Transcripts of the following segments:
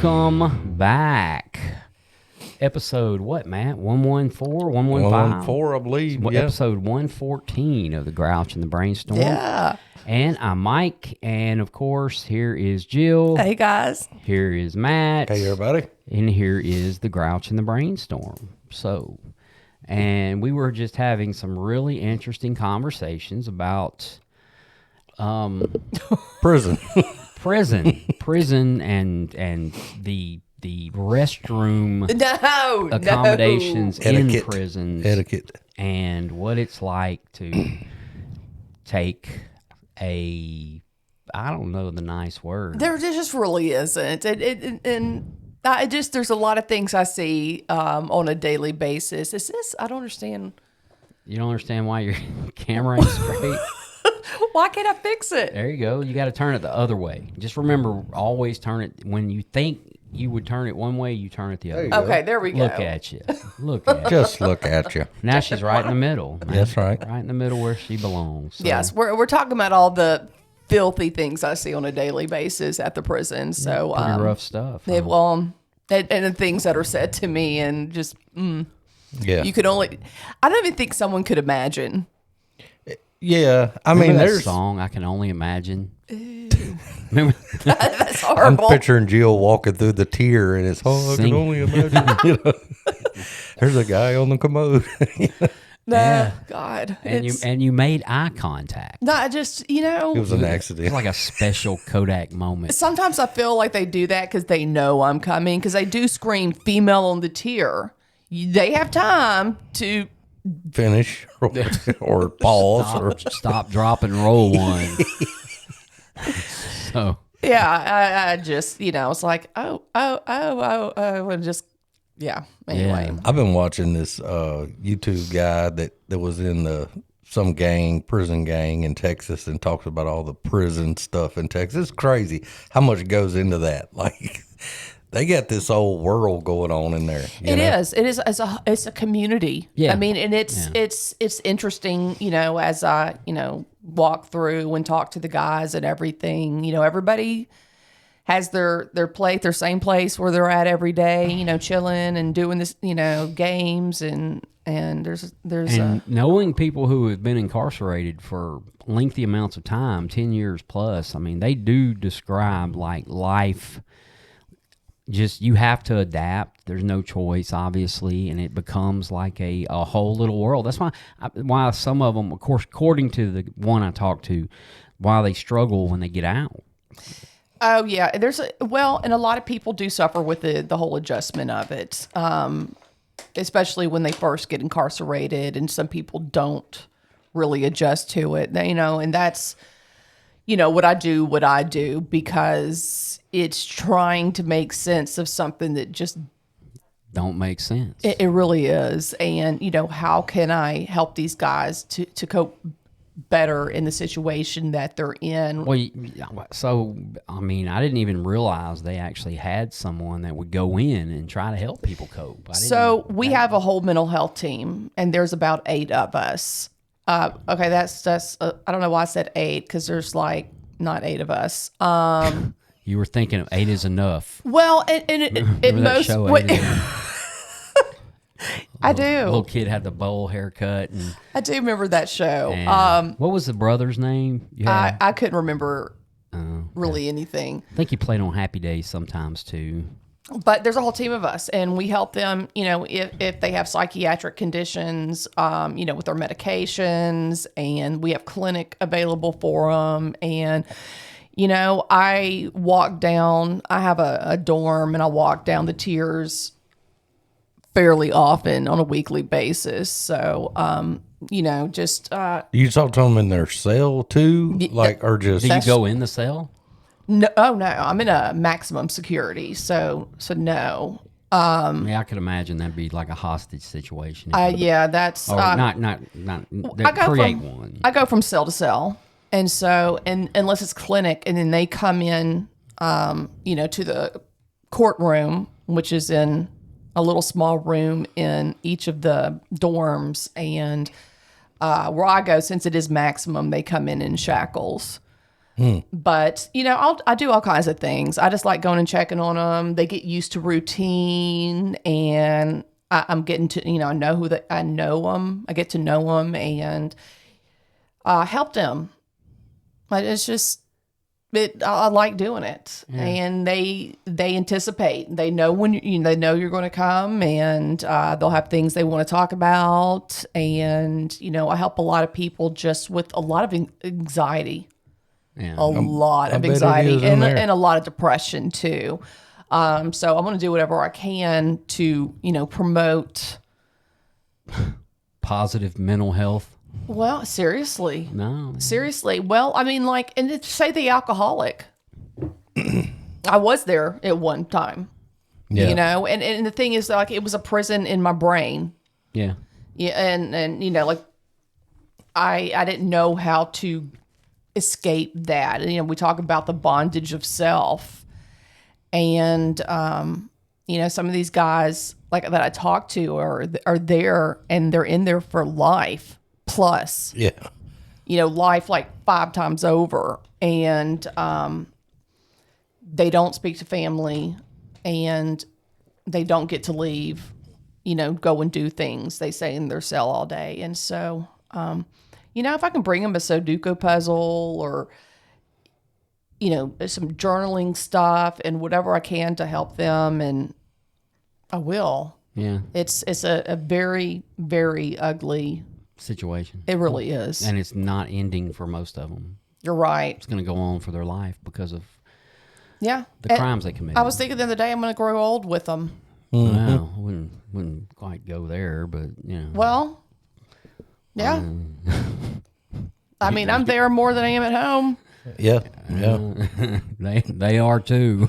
Welcome back. Episode what, Matt? 114, 115? 114, I believe. Yeah. Episode 114 of the Grouch and the Brainstorm. Yeah. And I'm Mike, and of course, here is Jill. Hey, guys. Here is Matt. Hey, everybody. And here is the Grouch and the Brainstorm. And we were just having some really interesting conversations about Prison. prison and the restroom accommodations in Etiquette. prisons, Etiquette. and what it's like to take I don't know the nice word. There just really isn't. There's a lot of things I see on a daily basis. I don't understand. You don't understand why your camera ain't straight? Why can't I fix it? There you go. You got to turn it the other way. Just remember, always turn it when you think you would turn it one way, you turn it the other way. Okay, there we go. Look at you. Look at you. Just look at you. Now she's right in the middle. Man. That's right. Right in the middle where she belongs. So. Yes, we're talking about all the filthy things I see on a daily basis at the prison. So Pretty rough stuff. Huh? And the things that are said to me, and just Yeah. you could only. I don't even think someone could imagine. Yeah. I Remember mean, that there's. song, I Can Only Imagine? Remember? That's I'm horrible. picturing Jill walking through the tier, and it's, I Sing. can only imagine. You know? There's a guy on the commode. No, Yeah. God. And you made eye contact. No, I just, It was an It's accident. like a special Kodak moment. sometimes I feel like they do that because they know I'm coming, because they do scream female on the tier. They have time to. Finish or pause or Stop, drop, and roll one. So, Yeah, I just, it's like, and just, yeah. Anyway. Yeah. I've been watching this YouTube guy that was in some prison gang in Texas, and talks about all the prison stuff in Texas. It's crazy how much goes into that. Like, they got this whole world going on in there. It is. It's a community. Yeah. I mean, and it's interesting, as I, walk through and talk to the guys and everything. everybody has their same place where they're at every day, chilling and doing this, games and there's knowing people who have been incarcerated for lengthy amounts of time, 10 years plus, I mean, they do describe like life. Just you have to adapt. There's no choice, obviously, and it becomes like a whole little world. That's why some of them, of course, according to the one I talked to, why they struggle when they get out. Oh yeah, and a lot of people do suffer with the whole adjustment of it, especially when they first get incarcerated, and some people don't really adjust to it. And that's what I do because it's trying to make sense of something that just Don't make sense. it really is. And how can I help these guys to cope better in the situation that they're in? Well, so, I mean, I didn't even realize they actually had someone that would go in and try to help people cope. So we have a whole mental health team, and there's about 8 of us. Okay, that's I don't know why I said 8, because there's like not 8 of us. You were thinking of 8 is enough. Well, it Remember that most show, what- 8 is enough? I Little do. kid had the bowl haircut. And, I do remember that show. what was the brother's name? You had? I couldn't remember really anything. I think he played on Happy Days sometimes, too. But there's a whole team of us, and we help them, if they have psychiatric conditions, with their medications, and we have clinic available for them. And, I have a dorm, and I walk down the tiers fairly often on a weekly basis. So, just... You talk to them in their cell too, or just Do you go in the cell? no, I'm in a maximum security, so no. Yeah, I could imagine that'd be like a hostage situation. Yeah, that's... Or not create one. I go from cell to cell, and so unless it's clinic, and then they come in, to the courtroom, which is in a little small room in each of the dorms, and where I go, since it is maximum, they come in shackles. But I do all kinds of things. I just like going and checking on them. They get used to routine, and I'm getting to I know I know them. I get to know them and help them. It's just I like doing it, and they anticipate. They know when they know you're going to come, and they'll have things they want to talk about. And I help a lot of people just with a lot of anxiety. Yeah. A lot I of bet it anxiety is in there. and a lot of depression too. So I'm going to do whatever I can to, promote. Positive mental health. Well, seriously. No. Seriously. Well, I mean, and say the alcoholic. I was there at one time, Yeah. and the thing is, like, it was a prison in my brain. Yeah. Yeah. And like, I didn't know how to escape that. And, we talk about the bondage of self, and some of these guys like that I talk to are there, and they're in there for life plus, Yeah. life like 5 times over, and they don't speak to family, and they don't get to leave, go and do things. They stay in their cell all day. And so if I can bring them a Sudoku puzzle or, some journaling stuff and whatever I can to help them, and I will. Yeah. It's a very, very ugly. Situation. It really is. And it's not ending for most of them. You're right. It's going to go on for their life because of Yeah. the crimes they committed. I was thinking the other day I'm going to grow old with them. Well, wouldn't quite go there, but Well, yeah. I mean, I'm there more than I am at home. Yeah. Yeah. they are too.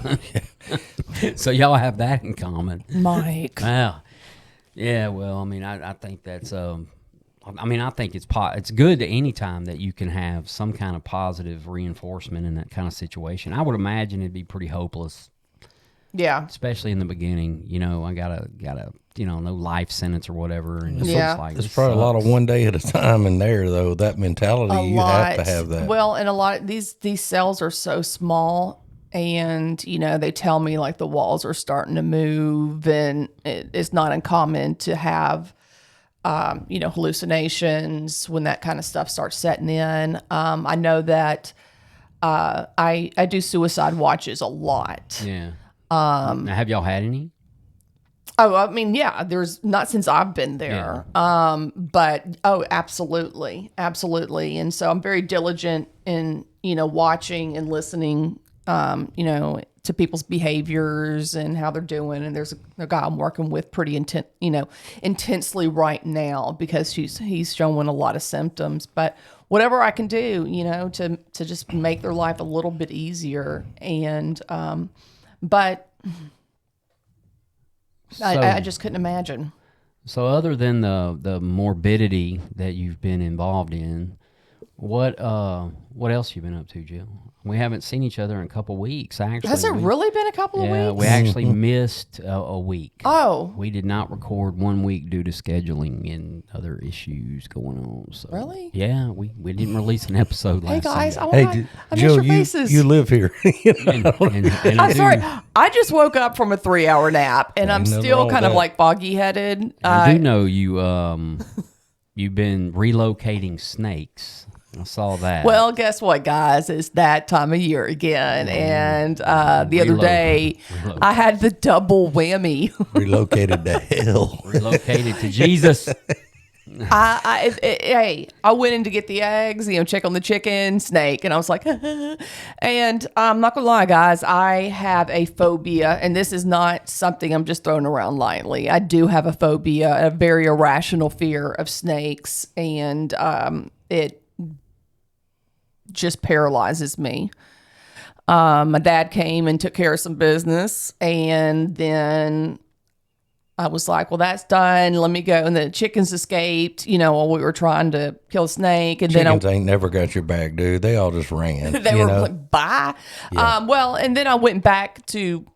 So y'all have that in common. Mike. Wow. Yeah. Well, I mean, I think that's I think it's good to any time that you can have some kind of positive reinforcement in that kind of situation. I would imagine it'd be pretty hopeless, Yeah. especially in the beginning. I got no life sentence or whatever, and it's Yeah. just like There's this probably a lot of sucks. one day at a time in there, though. That mentality, you have to have that. Well, and a lot of these cells are so small, and they tell me like the walls are starting to move, and it's not uncommon to have hallucinations when that kind of stuff starts setting in. I know that I do suicide watches a lot. Yeah. Now, have y'all had any? Oh, I mean, yeah, there's not since I've been there. But absolutely. Absolutely. And so I'm very diligent in, watching and listening, to people's behaviors and how they're doing. And there's a guy I'm working with pretty intensely right now because he's showing a lot of symptoms, but whatever I can do, to just make their life a little bit easier. And, but I just couldn't imagine. So other than the morbidity that you've been involved in, what else you been up to, Jill? We haven't seen each other in a couple weeks. Actually, Has it really been a couple of Yeah, weeks? we actually missed a week. Oh, We did not record 1 week due to scheduling and other issues going on. So Really? Yeah, we didn't release an episode last hey guys, Sunday. I miss Jill, your faces. you live here. And I I'm do- sorry. I just woke up from a 3-hour nap, and I'm nothing still wrong kind with of that. like foggy headed. I do know you you've been relocating snakes. I saw that. Well, guess what, guys? It's that time of year again, and the other Reload. day Reload. I had the double whammy. Relocated to hell. relocated to Jesus. I went in to get the eggs, check on the chicken, snake, and I was like, and I'm not gonna lie, guys, I have a phobia, and this is not something I'm just throwing around lightly. I do have a phobia, a very irrational fear of snakes, and it just paralyzes me. My dad came and took care of some business, and then I was like, well, that's done. Let me go. And the chickens escaped, while we were trying to kill a snake. And Chickens ain't never got your back, dude. They all just ran. then they were like, bye. Well, and then I went back to,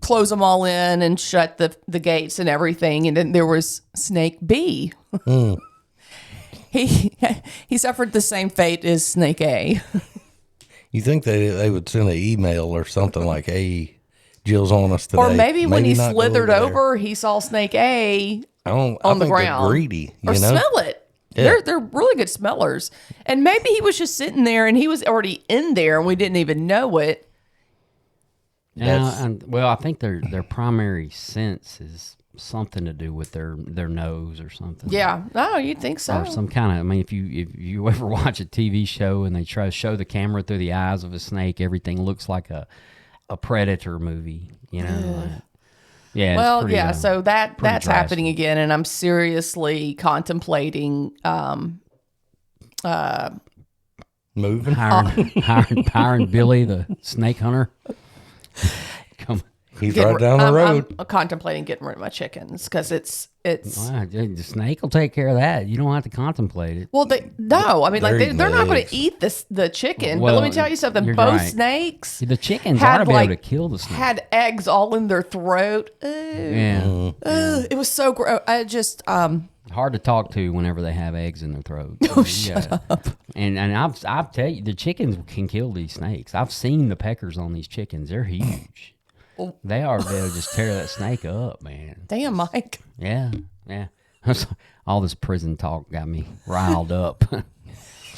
close them all in and shut the gates and everything. And then there was Snake B. He suffered the same fate as Snake A. You think they would send an email or something like, "Hey, Jill's on us today," Or maybe when he not go slithered there. over, he saw snake A I on the think they're ground. greedy, Or you know. smell it. Yeah. They're really good smellers. And maybe he was just sitting there and he was already in there and we didn't even know it. Well, I think their primary sense is something to do with their nose or something. Yeah. Oh, you'd think so. Or some kind of. I mean, if you ever watch a TV show and they try to show the camera through the eyes of a snake, everything looks like a Predator movie. You know. Yeah. Well, it's pretty, yeah, so that's drastic. happening again, and I'm seriously contemplating. Moving. hiring Billy the snake hunter. Come. He's right down the road. I'm contemplating getting rid of my chickens because it's. Wow, the snake will take care of that. You don't have to contemplate it. Well, no, I mean, like They're they're not going eggs. to eat the chicken. Well, but let me tell you something. you're Both right. snakes See, the chickens had, ought to be like, able to kill the snake. had eggs all in their throat. Yeah. It was so gross. I just Hard to talk to whenever they have eggs in their throat. Shut up. And I've tell you, the chickens can kill these snakes. I've seen the peckers on these chickens. They're huge. They are. They'll just tear that snake up, man. damn, Mike. Yeah, yeah. All this prison talk got me riled up.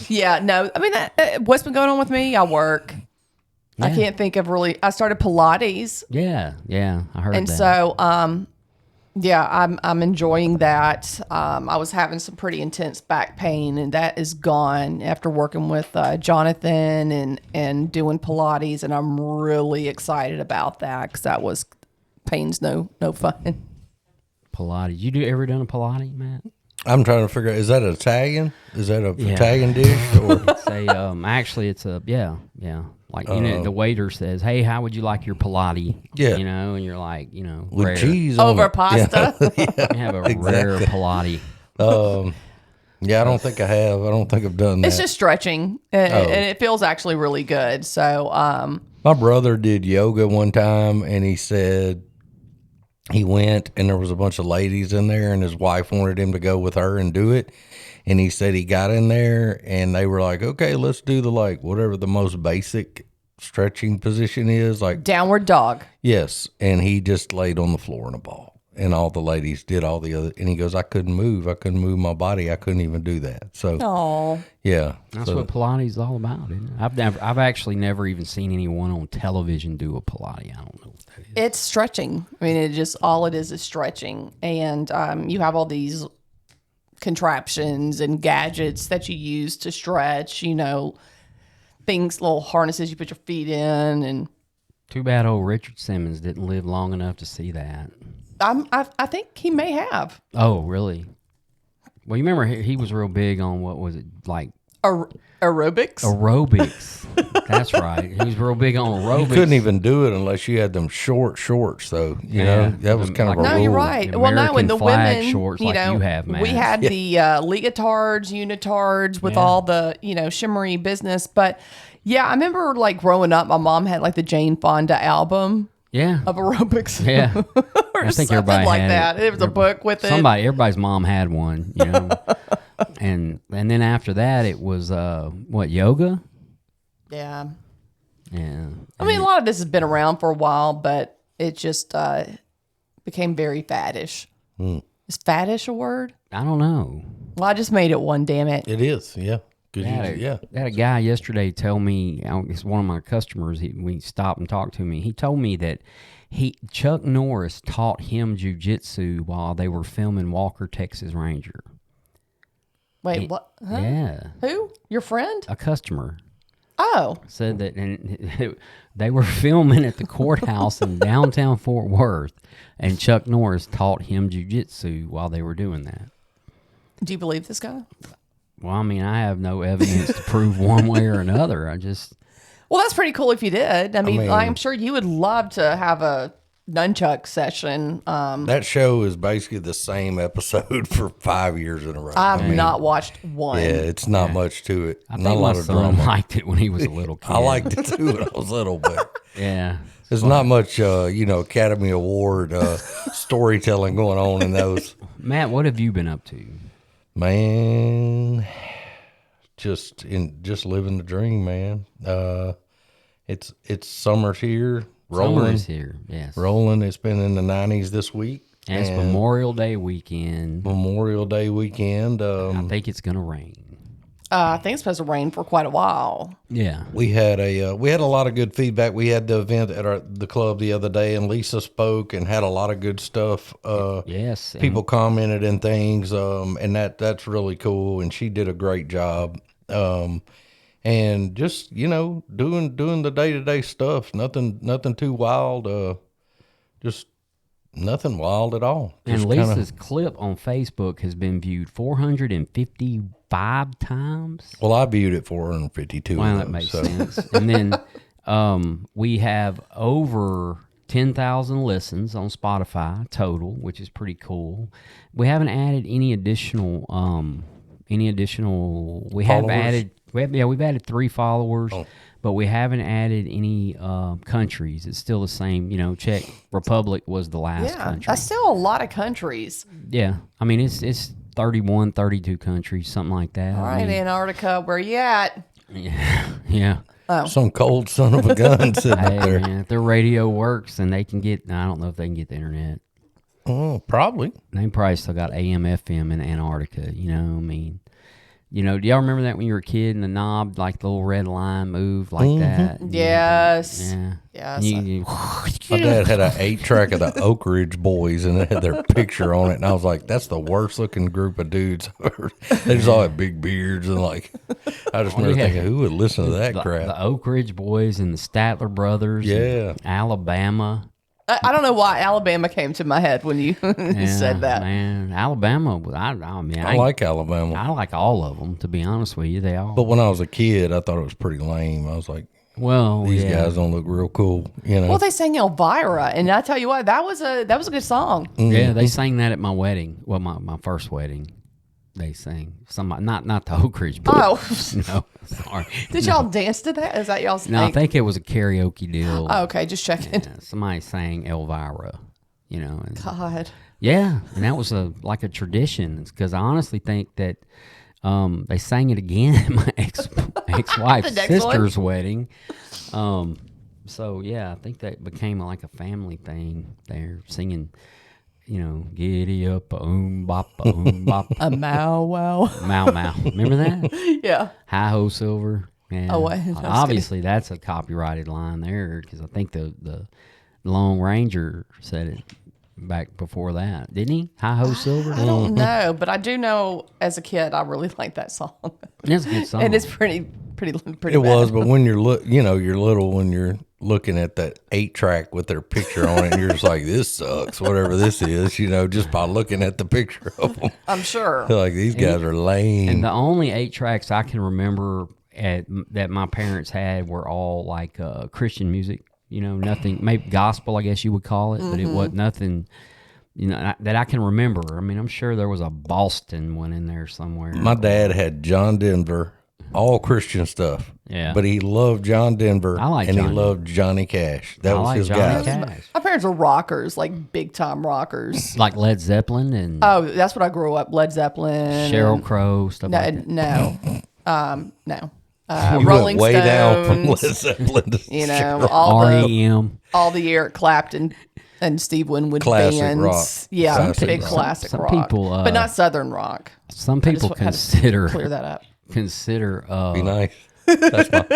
Yeah, no. I mean, what's been going on with me? I work. I Yeah. can't think of really. I started Pilates. Yeah, yeah. I heard And that. so, yeah, I'm enjoying that. I was having some pretty intense back pain, and that is gone after working with Jonathan and doing Pilates, and I'm really excited about that because that was pain's no fun. Pilates. You ever done a Pilates, Matt? I'm trying to figure out, is that Italian? Is that a Yeah. Italian dish? Or Say, actually, it's a yeah. Like the waiter says, "Hey, how would you like your Pilates?" Yeah. You know, and you're like, with rare. cheese on Over it. pasta. You have a rare Pilates. Yeah, I don't think I have. I don't think I've done that. It's just stretching, and it feels actually really good. So, My brother did yoga one time, and he said he went, and there was a bunch of ladies in there, and his wife wanted him to go with her and do it. And he said he got in there, and they were like, "Okay, let's do the whatever the most basic stretching position is." Like, downward dog. yes, and he just laid on the floor in a ball, and all the ladies did all the other. And he goes, "I couldn't move. I couldn't move my body. I couldn't even do that." So, Oh, yeah, That's so, what Pilates is all about, isn't it? I've actually never even seen anyone on television do a Pilates. I don't know what that is. it's stretching. I mean, it just all it is stretching, and you have all these contraptions and gadgets that you use to stretch. Things, little harnesses you put your feet in, and Too bad old Richard Simmons didn't live long enough to see that. I think he may have Oh, really? Well, you remember he was real big on what was it like aerobics. aerobics? That's right. He was real big on aerobics. you couldn't even do it unless you had them shorts. So you know that was kind of a No, rule. you're right. The well, no, when American the flag women, shorts like you have, man. we had the leotards, unitards with all the shimmery business. But yeah, I remember growing up, my mom had the Jane Fonda album Yeah. of aerobics. Yeah. or I think something everybody like had that. it. It was a book with it. Everybody's mom had one, and then after that, it was yoga? Yeah. Yeah. I mean, a lot of this has been around for a while, but it just became very faddish. Is faddish a word? I don't know. Well, I just made it one, damn it. It is, yeah. 'Cause I had I had a guy yesterday tell me, it's one of my customers, we stopped and talked to me. He told me that Chuck Norris taught him jujitsu while they were filming Walker, Texas Ranger. Wait, what? Huh? Yeah. Who? Your friend? A customer Oh. said that, and they were filming at the courthouse in downtown Fort Worth, and Chuck Norris taught him jujitsu while they were doing that. Do you believe this guy? Well, I mean, I have no evidence to prove one way or another. Well, that's pretty cool if you did. I mean, mean- I'm sure you would love to have a nunchuck session. That show is basically the same episode for 5 years in a row. I've not watched one. Yeah, it's not much to it. I Not think a my lot of son drama. liked it when he was a little kid. I liked it too when I was little, but Yeah. there's not much, Academy Award storytelling going on in those. Matt, what have you been up to? Man, just living the dream, man. It's summer's here, rolling. Summer is here. Yes. Rolling. It's been in the 90s this week. And it's Memorial Day weekend. Memorial Day weekend. I think it's gonna rain. I think it's supposed to rain for quite a while. Yeah. We had a lot of good feedback. We had the event at the club the other day, and Lisa spoke and had a lot of good stuff. Yes. People commented and things, and that's really cool. And she did a great job. And just doing the day-to-day stuff. Nothing too wild. Just nothing wild at all. And Just Lisa's clip on Facebook has been viewed 455 times. Well, I viewed it 452. Well, of that those, makes so. sense. And then we have over 10,000 listens on Spotify total, which is pretty cool. We haven't added any additional. We have Followers? added. We've added 3 followers. But we haven't added any countries. It's still the same. Czech Republic was the last country. That's still a lot of countries. Yeah. I mean, it's 31, 32 countries, something like that. All right, Antarctica, where you at? Yeah. Some cold son of a gun sitting Hey, up there. man, if their radio works and they can get, I don't know if they can get the internet. Oh, probably. They probably still got AM, FM in Antarctica, I mean. Do y'all remember that when you were a kid and the knob, like the little red line moved like that? Yes. Yeah. Yes. My dad had an 8-track of the Oak Ridge Boys, and it had their picture on it. And I was like, that's the worst looking group of dudes. They just all had big beards. And I just remember thinking, who would listen to that crap? The Oak Ridge Boys and the Statler Brothers. Yeah. And Alabama. I don't know why Alabama came to my head when you said that. Man, Alabama. I like Alabama. I like all of them, to be honest with you. They all. But when I was a kid, I thought it was pretty lame. I was like, well, these guys don't look real cool, Well, they sang Elvira, and I tell you what, that was a good song. Yeah, they sang that at my wedding. Well, my first wedding. They sang somebody, not the Oak Ridge Boys. Oh. No, sorry. Did y'all dance to that? Is that y'all's No, I think it was a karaoke deal. Oh, okay, just checking. Yeah, somebody sang Elvira, and, God. yeah, and that was a tradition, because I honestly think that they sang it again at my ex-wife's next sister's wedding. So yeah, I think that became like a family thing. They're singing, giddy up, bop, bop, A mow wow. Mau Mau. Remember that? Yeah. Hi ho silver. Yeah. Oh, wait, I was Obviously, that's a copyrighted line there, because I think the Lone Ranger said it back before that, didn't he? Hi ho silver. I don't know, but I do know as a kid I really liked that song. That's a good song. And it's pretty It bad. was, but when you're you're little, when you're looking at that 8-track with their picture on it, and you're just like, this sucks, whatever this is, just by looking at the picture of them. I'm sure. Like, these guys are lame. And the only 8 tracks I can remember that my parents had were all like Christian music. Nothing, maybe gospel, I guess you would call it, but it was nothing. That I can remember. I mean, I'm sure there was a Boston one in there somewhere. My dad had John Denver, all Christian stuff. Yeah. But he loved John Denver, I and Johnny. he loved Johnny Cash. That I was like his Johnny guy. Cash. My parents were rockers, like big time rockers. Like Led Zeppelin and Oh, that's what I grew up. Led Zeppelin. Sheryl Crow, stuff No, like that. no. You Rolling went way down from Led Stones. Zeppelin to Cheryl. all the Eric Clapton and Steve Winwood Classic bands. rock. Yeah, Classic big rock. classic Some rock. people, but not Southern rock. Some I just people had to clear that up. consider Be nice. That's my.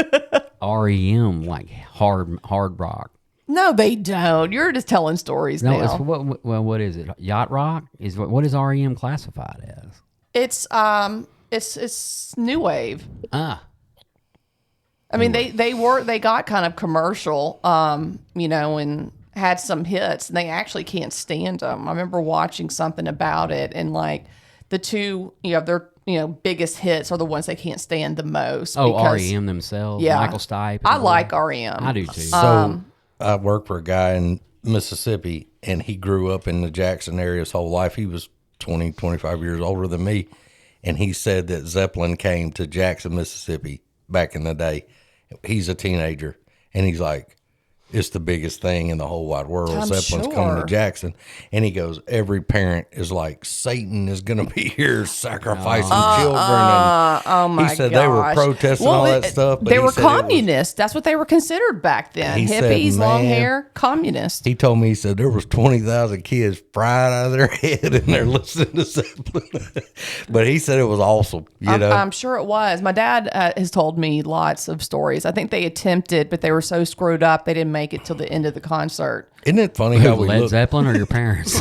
REM like hard rock. No, they don't. You're just telling stories No, now. what is it? Yacht rock is what is REM classified as? It's new wave. Ah, I mean, they got kind of commercial, and had some hits, and they actually can't stand them. I remember watching something about it, and like the two, their biggest hits are the ones they can't stand the most. oh, because, REM themselves. Yeah, Michael Stipe. I and all like that. REM. I do too. So I worked for a guy in Mississippi, and he grew up in the Jackson area his whole life. He was 20, 25 years older than me. And he said that Zeppelin came to Jackson, Mississippi back in the day. He's a teenager. And he's like, it's the biggest thing in the whole wide world. I'm Zeppelin's coming to sure. Jackson. And he goes, every parent is like, Satan is going to be here sacrificing children. And Oh my he said gosh. they were protesting all that stuff. But They he were said it was- communists. That's what they were considered back then. He said, Hippies, long "Man." hair, communist. He told me, he said there was 20,000 kids fried out of their head and they're listening to Zeppelin. But he said it was awesome, you know. I'm sure it was. My dad has told me lots of stories. I think they attempted, but they were so screwed up they didn't make it till the end of the concert. Isn't it funny how we Led look, Zeppelin or your parents?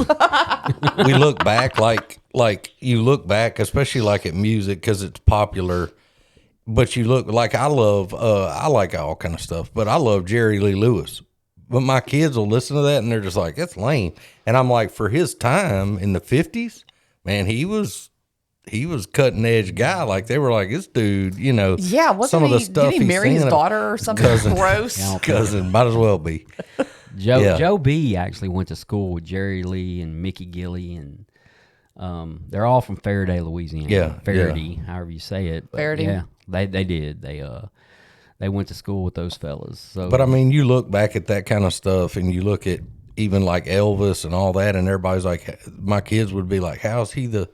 we look back like you look back, especially like at music because it's popular. But you look like I like all kind of stuff, but I love Jerry Lee Lewis. But my kids will listen to that and they're just like, that's lame. And I'm like, for his time in the 50s, man, he was cutting edge guy. Like they were like, this dude, you know, Yeah, wasn't some of the he? stuff Did he he's marry his singing- daughter or something gross? cousin, might as well be. Yeah. Joe B actually went to school with Jerry Lee and Mickey Gilly, and they're all from Faraday, Louisiana. Yeah, Faraday, however you say it. But Faraday. Yeah, they did. They went to school with those fellas. So, But I mean, you look back at that kind of stuff and you look at even like Elvis and all that, and everybody's like, my kids would be like, how's he the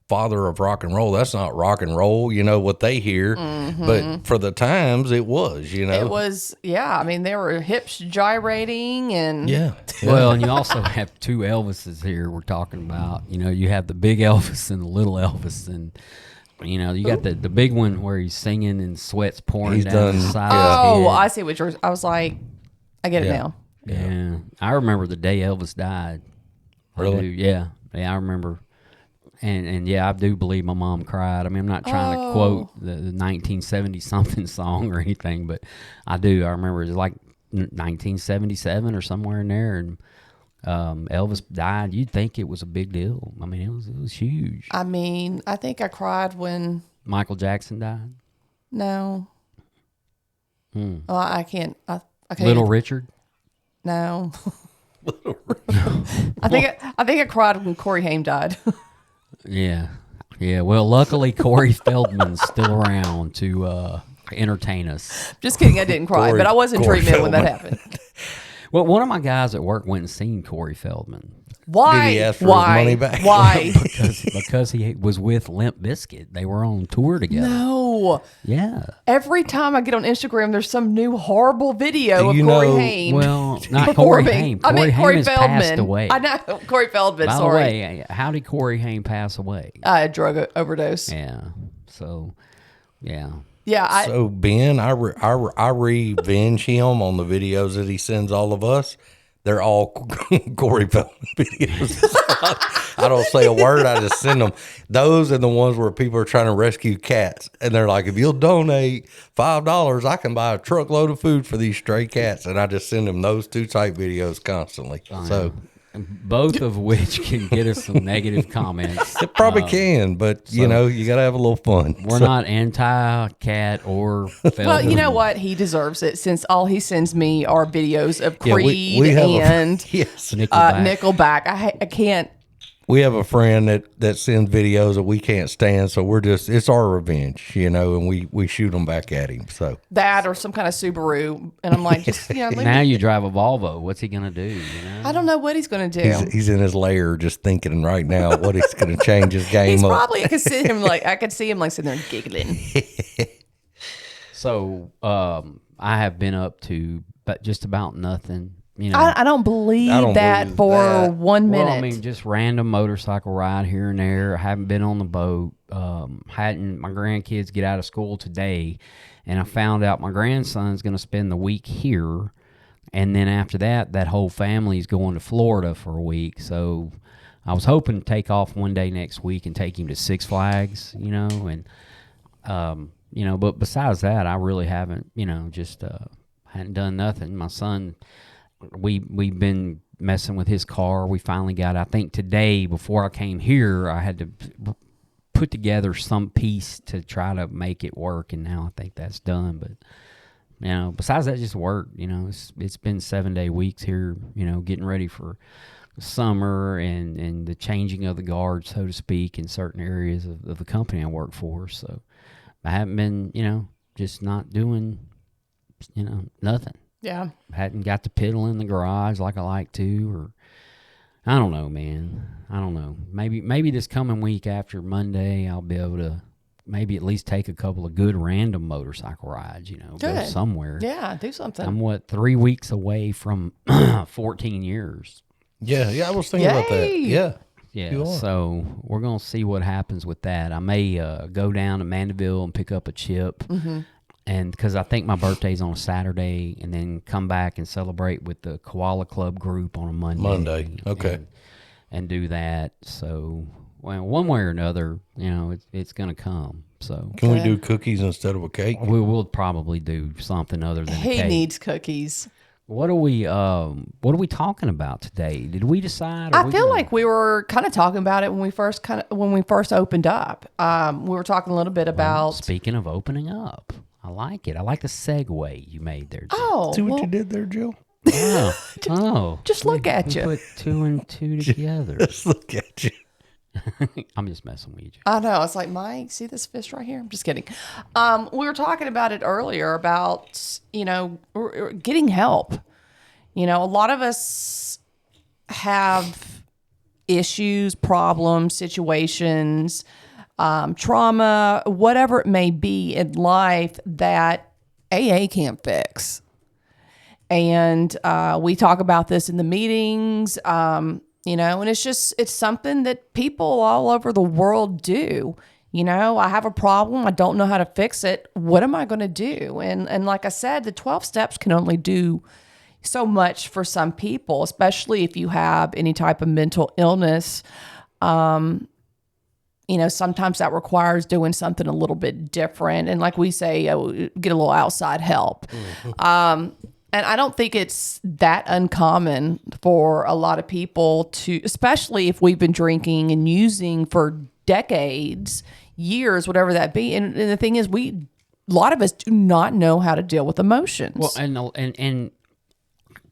father of rock and roll? That's not rock and roll, you know, what they hear. But for the times, it was, you know. It was, yeah. I mean, there were hips gyrating and Yeah. well, and you also have two Elvises here we're talking about. You know, you have the big Elvis and the little Elvis, and you know, you got the big one where he's singing and sweat's pouring He's down the done- side oh, of his I head. see what yours. I was like, I get it Yeah. now. Yeah, I remember the day Elvis died. I Really? do, yeah, I remember. And yeah, I do believe my mom cried. I mean, I'm not trying to quote the 1970 something song or anything, but I do. I remember it was like 1977 or somewhere in there, and Elvis died. You'd think it was a big deal. I mean, it was huge. I mean, I think I cried when Michael Jackson died. no. Oh, I can't. I can't. Little Richard. No. I think I cried when Corey Haim died. Yeah. Well, luckily Corey Feldman's still around to entertain us. Just kidding, I didn't cry, Corey- but I was in Corey treatment when that Feldman. happened. Well, one of my guys at work went and seen Corey Feldman Why? Did he ask for his Why? money back? Why? because he was with Limp Bizkit. They were on tour together. No. Yeah. Every time I get on Instagram, there's some new horrible video of You Corey know- Haim. Well, not Corey performing. Haim. I mean, Corey has Feldman. passed away. I know. Corey Feldman, By sorry. the way, how did Corey Haim pass away? Drug overdose. Yeah. So, yeah. Yeah, So Ben, I revenge him on the videos that he sends all of us. They're all Corey Feldman videos. I don't say a word. I just send them. Those and the ones where people are trying to rescue cats, and they're like, "If you'll donate $5, I can buy a truckload of food for these stray cats." And I just send them those two type videos constantly. So Both of which can get us some negative comments. it probably can, but you know, you got to have a little fun. We're not anti-cat or Feldman. well, you know what? He deserves it since all he sends me are videos of Yeah, Creed have and yes, Nickelback. I can't. we have a friend that sends videos that we can't stand, so it's our revenge, you know, and we shoot them back at him. So That or some kind of Subaru, and I'm like, just leave Now me. you drive a Volvo. What's he gonna do? You know? I don't know what he's going to do. he's in his lair just thinking right now what he's going to change his game He's up. probably. I could see him sitting there giggling. So I have been up to but just about nothing. You know, I don't believe I don't that believe for that. 1 minute. Well, I mean, just random motorcycle ride here and there. I haven't been on the boat. Hadn't my grandkids get out of school today, and I found out my grandson's going to spend the week here, and then after that, that whole family's going to Florida for a week. So I was hoping to take off one day next week and take him to Six Flags, you know, and you know. But besides that, I really haven't, you know, just hadn't done nothing. My son. We've been messing with his car. We finally got, I think today, before I came here, I had to put together some piece to try to make it work, and now I think that's done. But, you know, besides that, just work. You know, it's been 7-day weeks here, you know, getting ready for summer and the changing of the guard, so to speak, in certain areas of the company I work for. So I haven't been, you know, just not doing, you know, nothing. Yeah. Hadn't got to piddle in the garage like I like to, or I don't know, man. I don't know. Maybe this coming week after Monday, I'll be able to maybe at least take a couple of good random motorcycle rides, go Good. somewhere. Yeah, do something. I'm 3 weeks away from 14 years. Yeah, I was thinking about that. Yay. Yeah. Yeah, You are. so we're going to see what happens with that. I may go down to Mandeville and pick up a chip. Mm-hmm. And because I think my birthday's on a Saturday, and then come back and celebrate with the Koala Club group on a Monday. Okay. And do that. So, well, one way or another, it's going to come. So Can we Okay. do cookies instead of a cake? we'll probably do something other than a He cake. needs cookies. What are we talking about today? Did we decide? I feel like we were kind of talking about it when we first opened up. We were talking a little bit about. Speaking of opening up, I like it. I like the segue you made there. Jill. Oh, See what well, you did there, Jill? Oh, just look at we you. put 2 and 2 together. Just look at you. I'm just messing with you. I know. It's like, Mike, see this fish right here? I'm just kidding. We were talking about it earlier about, getting help. A lot of us have issues, problems, situations, trauma, whatever it may be in life that AA can't fix. And we talk about this in the meetings, and it's something that people all over the world do. I have a problem. I don't know how to fix it. What am I going to do? And like I said, the 12 steps can only do so much for some people, especially if you have any type of mental illness. Sometimes that requires doing something a little bit different. And like we say, get a little outside help. And I don't think it's that uncommon for a lot of people to, especially if we've been drinking and using for decades, years, whatever that be. And the thing is, a lot of us do not know how to deal with emotions. Well, and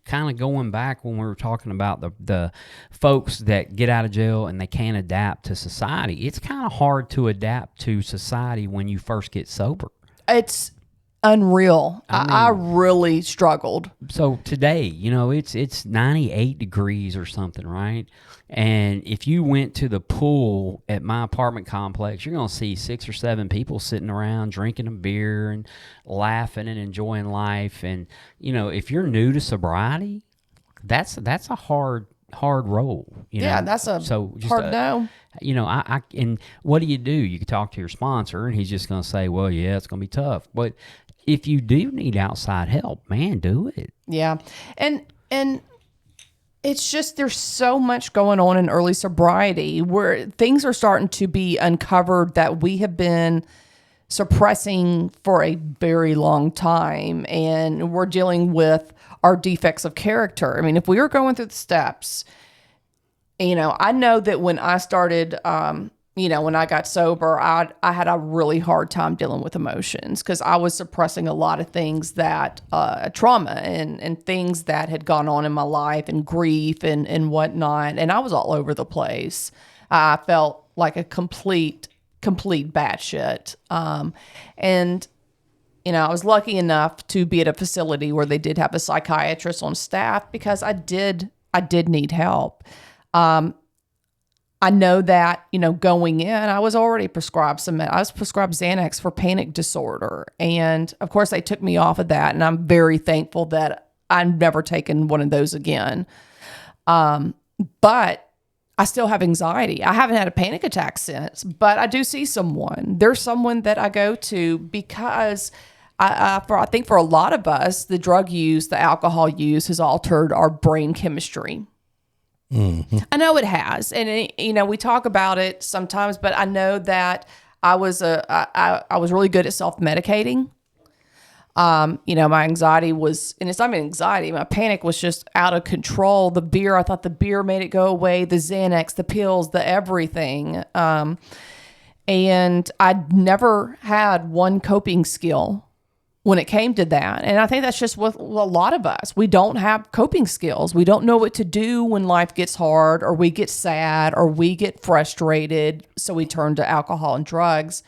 kind of going back when we were talking about the folks that get out of jail and they can't adapt to society, it's kind of hard to adapt to society when you first get sober. It's unreal. I really struggled. So today, it's 98 degrees or something, right? And if you went to the pool at my apartment complex, you're going to see 6 or 7 people sitting around drinking a beer and laughing and enjoying life. And, if you're new to sobriety, that's a hard role. Yeah, that's a hard no. And what do? You can talk to your sponsor and he's just going to say, well, yeah, it's going to be tough. But if you do need outside help, man, do it. Yeah. And it's just, there's so much going on in early sobriety where things are starting to be uncovered that we have been suppressing for a very long time. And we're dealing with our defects of character. I mean, if we were going through the steps, I know that when I started, when I got sober, I had a really hard time dealing with emotions because I was suppressing a lot of things that trauma and things that had gone on in my life and grief and whatnot. And I was all over the place. I felt like a complete batshit. I was lucky enough to be at a facility where they did have a psychiatrist on staff because I did need help. I know that, going in, I was already prescribed I was prescribed Xanax for panic disorder. And of course they took me off of that. And I'm very thankful that I've never taken one of those again. But I still have anxiety. I haven't had a panic attack since, but I do see someone. There's someone that I go to because I think for a lot of us, the drug use, the alcohol use has altered our brain chemistry. Mm-hmm. I know it has. And, we talk about it sometimes, but I know that I was really good at self-medicating. My anxiety was, and it's not even anxiety, my panic was just out of control. The beer, I thought the beer made it go away, the Xanax, the pills, the everything. And I'd never had one coping skill when it came to that. And I think that's just with a lot of us. We don't have coping skills. We don't know what to do when life gets hard or we get sad or we get frustrated. So we turn to alcohol and drugs.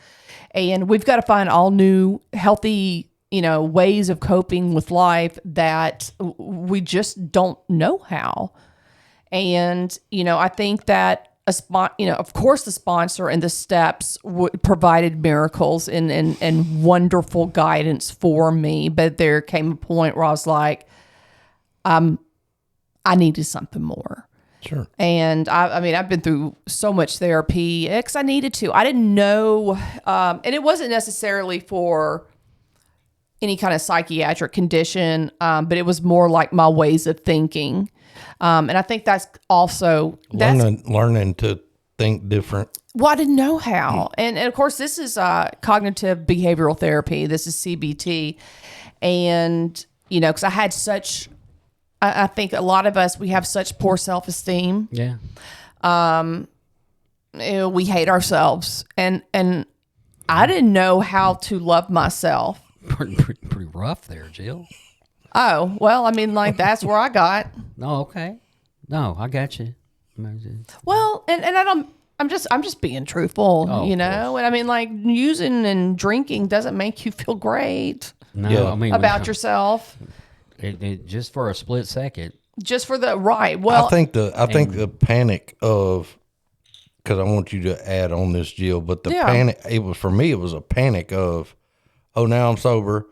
And we've got to find all new healthy ways of coping with life that we just don't know how. And, I think that of course the sponsor and the steps provided miracles and wonderful guidance for me. But there came a point where I was like, I needed something more. Sure. And I've been through so much therapy because I needed to. I didn't know, and it wasn't necessarily for any kind of psychiatric condition, but it was more like my ways of thinking. And I think that's also learning to think different. Well, I didn't know how. And of course, this is cognitive behavioral therapy. This is CBT. And, because I had I think a lot of us, we have such poor self-esteem. Yeah. We hate ourselves. And I didn't know how to love myself. Pretty rough there, Jill. Oh, well, that's where I got. Oh, okay. No, I got you. Well, and I'm just being truthful, Oh, and using and drinking doesn't make you feel great No, Yeah. about yourself. It just for a split second. Just for the right. Well, I think the panic of, because I want you to add on this, Jill, but the panic, it was a panic of, oh, now I'm sober.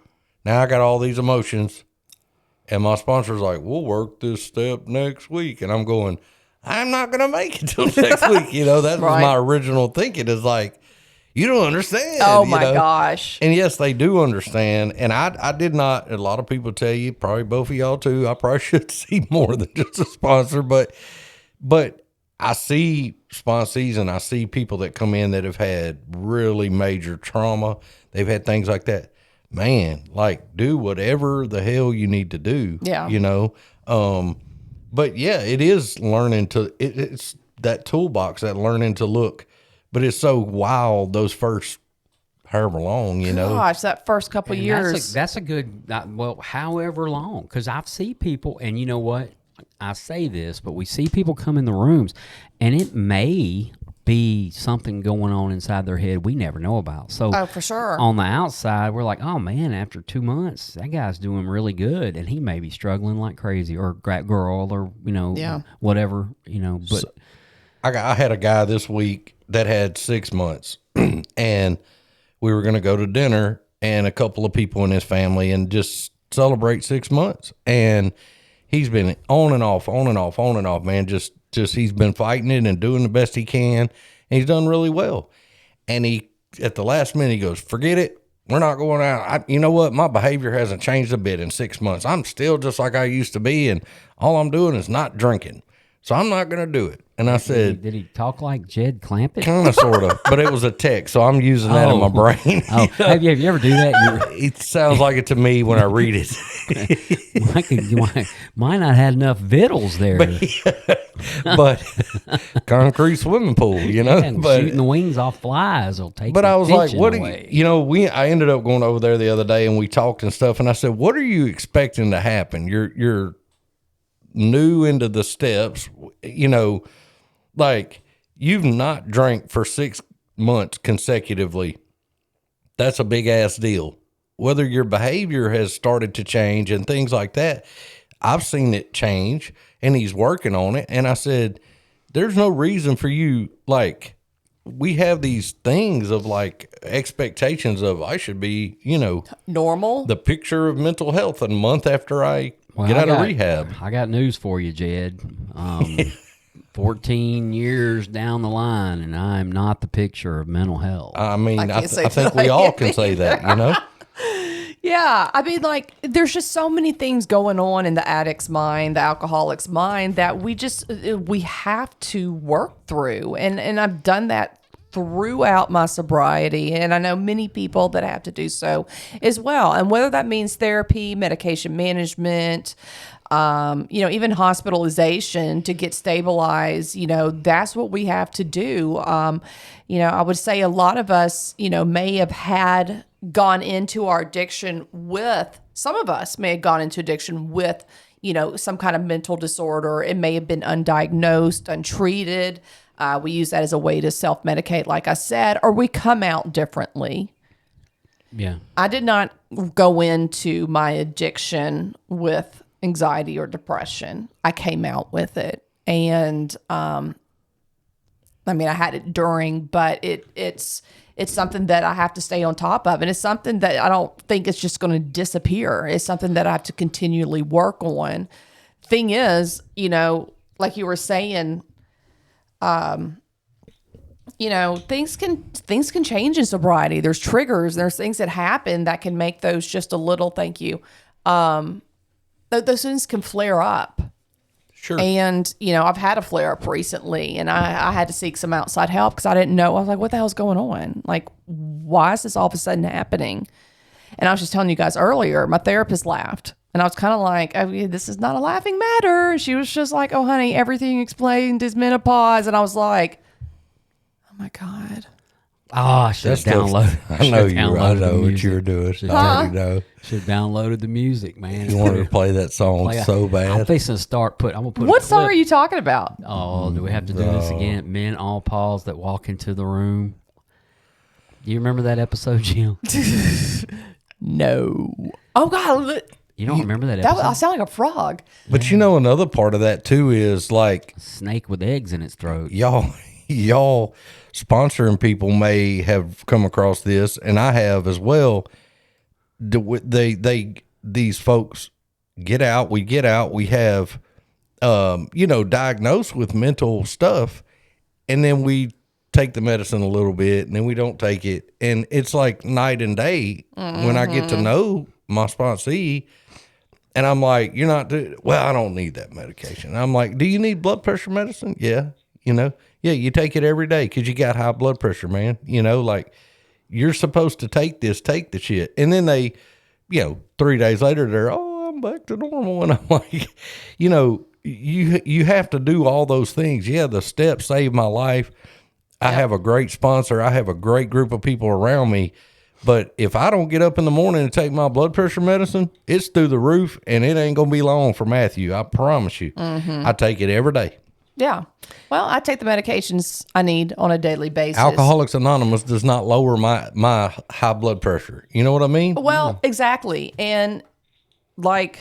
Now I got all these emotions. And my sponsor's like, we'll work this step next week. And I'm going, I'm not going to make it till next week. That was my original thinking, is like, you don't understand. oh my gosh. And yes, they do understand. And I did not, a lot of people tell you, probably both of y'all too, I probably should see more than just a sponsor, but I see sponsees and I see people that come in that have had really major trauma. They've had things like that. Man, do whatever the hell you need to do. Yeah. But yeah, it is learning to, it's that toolbox, that learning to look, but it's so wild those first however long, Gosh, that first couple And years. That's a good, however long. Because I see people, and you know what? I say this, but we see people come in the rooms, and it may be something going on inside their head we never know about. So Oh, for sure. on the outside, we're like, oh man, after 2 months, that guy's doing really good, and he may be struggling like crazy, or girl, or whatever, But I had a guy this week that had 6 months, and we were going to go to dinner and a couple of people in his family and just celebrate 6 months. And he's been on and off, man. Just he's been fighting it and doing the best he can. And he's done really well. And he, at the last minute, he goes, forget it. We're not going out. You know what? My behavior hasn't changed a bit in 6 months. I'm still just like I used to be. And all I'm doing is not drinking. So I'm not going to do it. And I said, did he talk like Jed Clampett? kind of, sort of, but it was a text. So I'm using that in my brain. Oh, have you ever do that? It sounds like it to me when I read it. You might not have enough vittles there. But concrete swimming pool, And but shooting the wings off flies will take. but the I was like, tension what away. I ended up going over there the other day and we talked and stuff, and I said, what are you expecting to happen? You're new into the steps, you've not drank for 6 months consecutively. That's a big ass deal. Whether your behavior has started to change and things like that, I've seen it change, and he's working on it. And I said, there's no reason for you, we have these things of expectations of I should be, Normal. the picture of mental health a month after I get out of rehab. I got news for you, Jed. 14 years down the line, and I'm not the picture of mental health. I mean, I can't say think that. we all can say that, Yeah. There's just so many things going on in the addict's mind, the alcoholic's mind, that we have to work through. And I've done that throughout my sobriety. And I know many people that have to do so as well. And whether that means therapy, medication management, even hospitalization to get stabilized, that's what we have to do. I would say a lot of us, may have gone into our addiction some of us may have gone into addiction with, some kind of mental disorder. It may have been undiagnosed, untreated. We use that as a way to self-medicate, like I said, or we come out differently. Yeah. I did not go into my addiction with anxiety or depression. I came out with it. And I mean, I had it during, but it's something that I have to stay on top of. And it's something that I don't think it's just going to disappear. It's something that I have to continually work on. Thing is, you know, like you were saying, you know, things can change in sobriety. There's triggers, there's things that happen that can make those just a little, thank you. Those things can flare up. Sure. And, you know, I've had a flare up recently and I had to seek some outside help because I didn't know. I was like, what the hell's going on? Like, why is this all of a sudden happening? And I was just telling you guys earlier, my therapist laughed. And I was kind of like, oh, yeah, this is not a laughing matter. And she was just like, oh, honey, everything explained is menopause. And I was like, oh, my God. Oh, I should have downloaded. I know what you were doing. I already know. Should have downloaded the music, man. You wanted to play that song so I'm bad. fixing to start I'm gonna put. What a song clip. are you talking about? Oh, do we have to do this again? Men all pause that walk into the room. Do you remember that episode, Jim? No. Oh, God. You don't remember that That episode? I sound like a frog. But you know, another part of that too is like Snake with eggs in its throat. y'all sponsoring people may have come across this, and I have as well. These folks get out. We have, you know, diagnosed with mental stuff, and then we take the medicine a little bit, and then we don't take it, and it's like night and day when I get to know my sponsee. And I'm like, you're not well, I don't need that medication. I'm like, do you need blood pressure medicine? Yeah. You know, yeah, you take it every day because you got high blood pressure, man. You know, like you're supposed to take the shit. And then they, you know, 3 days later, they're, oh, I'm back to normal. And I'm like, you know, you have to do all those things. Yeah, the steps saved my life. I have a great sponsor. I have a great group of people around me. But if I don't get up in the morning and take my blood pressure medicine, it's through the roof, and it ain't going to be long for Matthew. I promise you. I take it every day. Yeah. Well, I take the medications I need on a daily basis. Alcoholics Anonymous does not lower my high blood pressure. You know what I mean? Well, exactly. And like,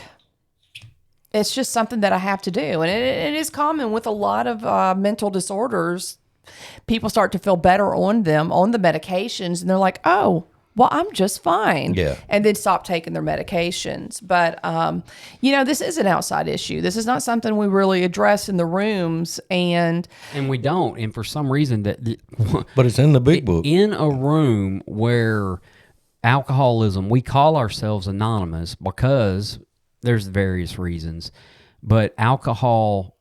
it's just something that I have to do. And it is common with a lot of mental disorders. People start to feel better on them, on the medications, and they're like, oh, well, I'm just fine. Yeah. And then stop taking their medications. But, you know, this is an outside issue. This is not something we really address in the rooms. And we don't. And for some reason, But it's in the big book. in a room where alcoholism, we call ourselves anonymous because there's various reasons, but alcohol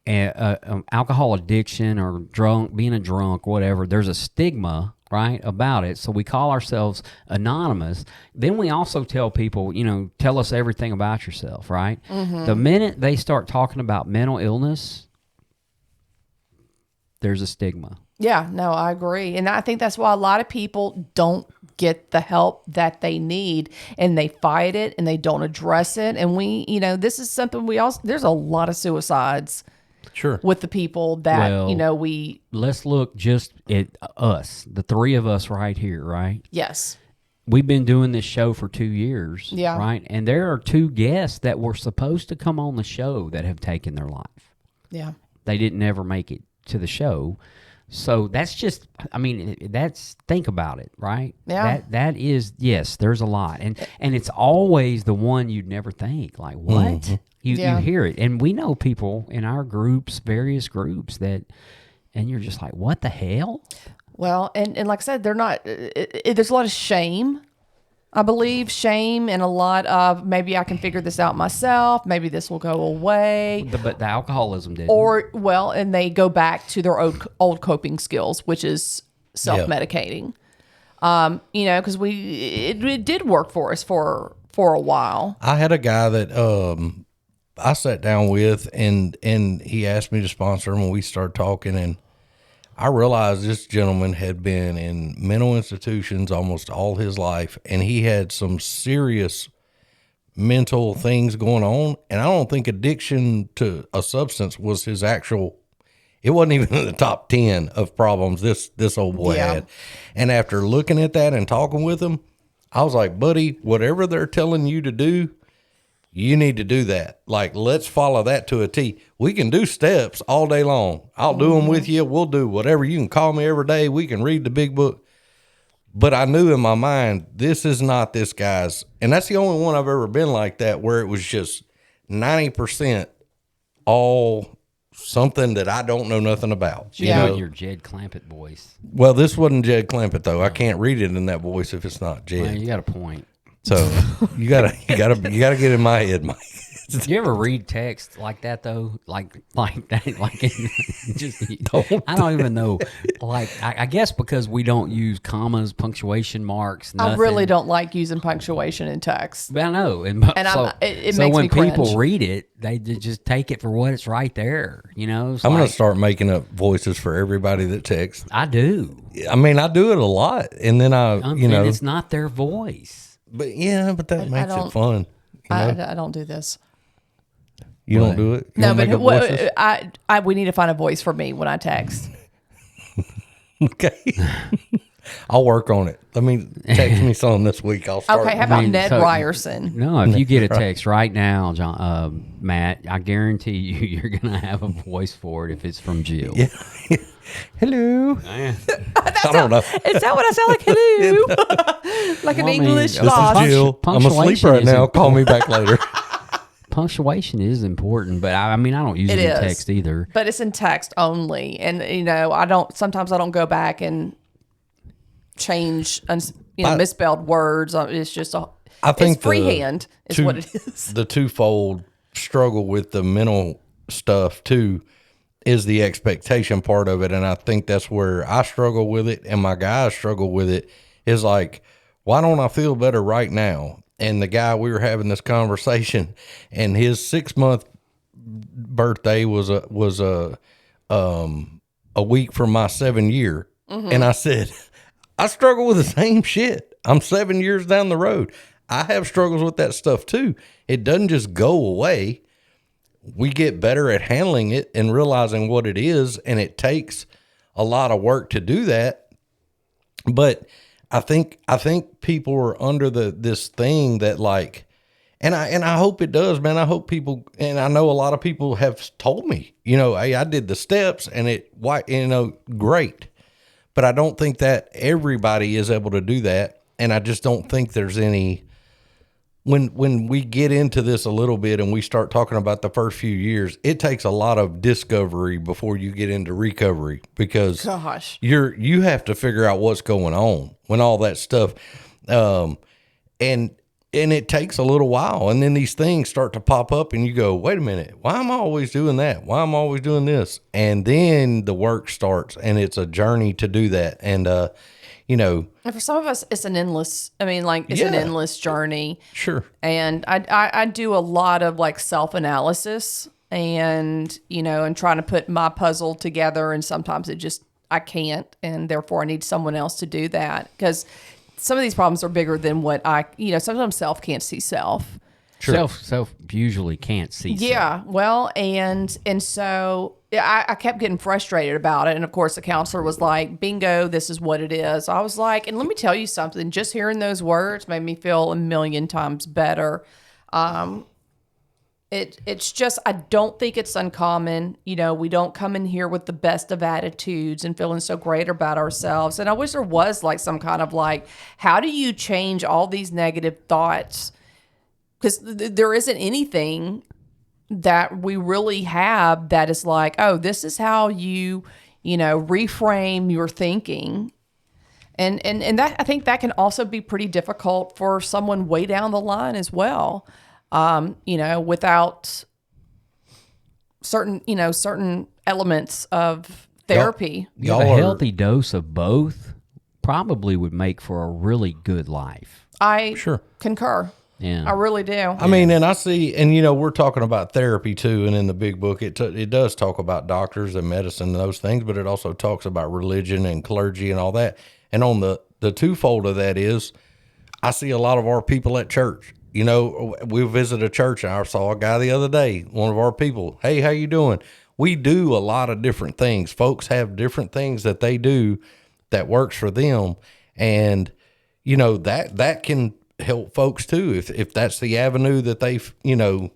addiction or being a drunk, whatever, there's a stigma, right, about it. So we call ourselves anonymous. Then we also tell people, you know, tell us everything about yourself, right? Mm-hmm. The minute they start talking about mental illness, there's a stigma. yeah, no, I agree. And I think that's why a lot of people don't get the help that they need, and they fight it and they don't address it. And we, you know, this is something there's a lot of suicides. Sure. With the people that, Well, you know, let's look just at us, the three of us right here, right? yes. We've been doing this show for 2 years, Yeah. right? And there are 2 guests that were supposed to come on the show that have taken their life. Yeah. They didn't ever make it to the show. So that's just, I mean, think about it, right? Yeah. That is, yes, there's a lot. And it's always the one you'd never think, like, what? Mm-hmm. You Yeah. hear it. And we know people in our groups, various groups and you're just like, what the hell? Well, and like I said, they're not, there's a lot of shame, I believe, and a lot of maybe I can figure this out myself. Maybe this will go away. But the alcoholism did. And they go back to their old coping skills, which is self-medicating. You know, because it did work for us for a while. I had a guy that I sat down with, and he asked me to sponsor him, and we started talking, and I realized this gentleman had been in mental institutions almost all his life, and he had some serious mental things going on. And I don't think addiction to a substance was his actual, it wasn't even in the top 10 of problems this old boy Yeah. had. And after looking at that and talking with him, I was like, buddy, whatever they're telling you to do, you need to do that. Like, let's follow that to a T. We can do steps all day long. I'll do them with you. We'll do whatever. You can call me every day. We can read the big book. But I knew in my mind, this is not this guy's. And that's the only one I've ever been like that, where it was just 90% all something that I don't know nothing about. You know your Jed Clampett voice. Well, this wasn't Jed Clampett though. I can't read it in that voice if it's not Jed. Well, you got a point. So you gotta get in my head, Mike. Do you ever read text like that though? Like that? Like just I don't even know. Like I guess because we don't use commas, punctuation marks. Nothing. I really don't like using punctuation in text. But I know, And so, it so makes when me cringe. people read it, they just take it for what it's right there. You know, it's I'm like, gonna start making up voices for everybody that texts. I do. I mean, I do it a lot, and then And it's not their voice. but that makes don't- it fun. You know? I don't do this. You don't do it. You No, don't but make up voices? we need to find a voice for me when I text. Okay. I'll work on it. Let me text me something this week. I'll start. Okay, how about mean, Ned so- Ryerson? No, if you get a text right now, John, Matt, I guarantee you, you're gonna have a voice for it if it's from Jill. Yeah. Hello. I don't know. Is that what I sound like? Hello, like an Well, I mean, English this is lost. Jill. I'm asleep punctuation right is now. important. Call me back later. Punctuation is important, but I mean, I don't use it in is. text either. But it's in text only, and sometimes I don't go back and change misspelled words. It's just I think it's freehand is what it is. The twofold struggle with the mental stuff too is the expectation part of it, and I think that's where I struggle with it, and my guys struggle with it. Is like, why don't I feel better right now? And the guy, we were having this conversation, and his 6-month birthday was a week from my 7-year, and I said, I struggle with the same shit. I'm 7 years down the road. I have struggles with that stuff too. It doesn't just go away. We get better at handling it and realizing what it is, and it takes a lot of work to do that. But I think people are under this thing that like, and I hope it does, man. I hope people, and I know a lot of people have told me, hey, I did the steps and great. But I don't think that everybody is able to do that. And I just don't think there's any, when we get into this a little bit and we start talking about the first few years, it takes a lot of discovery before you get into recovery, because Gosh. you have to figure out what's going on when all that stuff, and it takes a little while, and then these things start to pop up and you go, wait a minute, why am I always doing that? Why am I always doing this? And then the work starts, and it's a journey to do that. And, And for some of us, it's an endless. I mean, like it's an Yeah. endless journey. sure. And I do a lot of like self-analysis and and trying to put my puzzle together, and sometimes I can't, and therefore I need someone else to do that, because some of these problems are bigger than what sometimes self can't see self. Sure. Self usually can't see. Yeah, well, and so I kept getting frustrated about it, and of course the counselor was like, "Bingo, this is what it is." I was like, and let me tell you something. Just hearing those words made me feel a million times better. It's just, I don't think it's uncommon. We don't come in here with the best of attitudes and feeling so great about ourselves. And I wish there was like some kind of like, how do you change all these negative thoughts? Because there isn't anything that we really have that is like, oh, this is how you reframe your thinking. And that, I think that can also be pretty difficult for someone way down the line as well. Without certain elements of therapy. A healthy dose of both probably would make for a really good life. I Sure. concur. Yeah. I really do. I mean, and I see, and we're talking about therapy too, and in the big book, it does talk about doctors and medicine and those things, but it also talks about religion and clergy and all that. And on the twofold of that is, I see a lot of our people at church. We visit a church, and I saw a guy the other day, one of our people. Hey, how you doing? We do a lot of different things. Folks have different things that they do that works for them, and you know, that can help folks too if that's the avenue that they've, you know,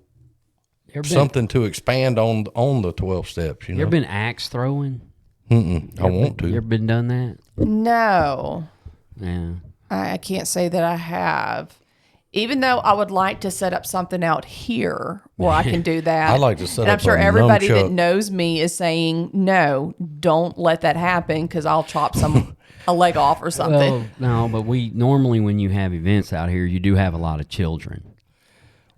You ever been, something to expand on the 12 steps. You you know, ever been axe throwing? I want to. You ever been done that? No, Yeah. I can't say that I have. Even though I would like to set up something out here where I can do that. I'd like to set and I'm up sure a everybody that nunchuck. knows me is saying, no, don't let that happen because I'll chop a leg off or something. Well, no, but we normally when you have events out here, you do have a lot of children.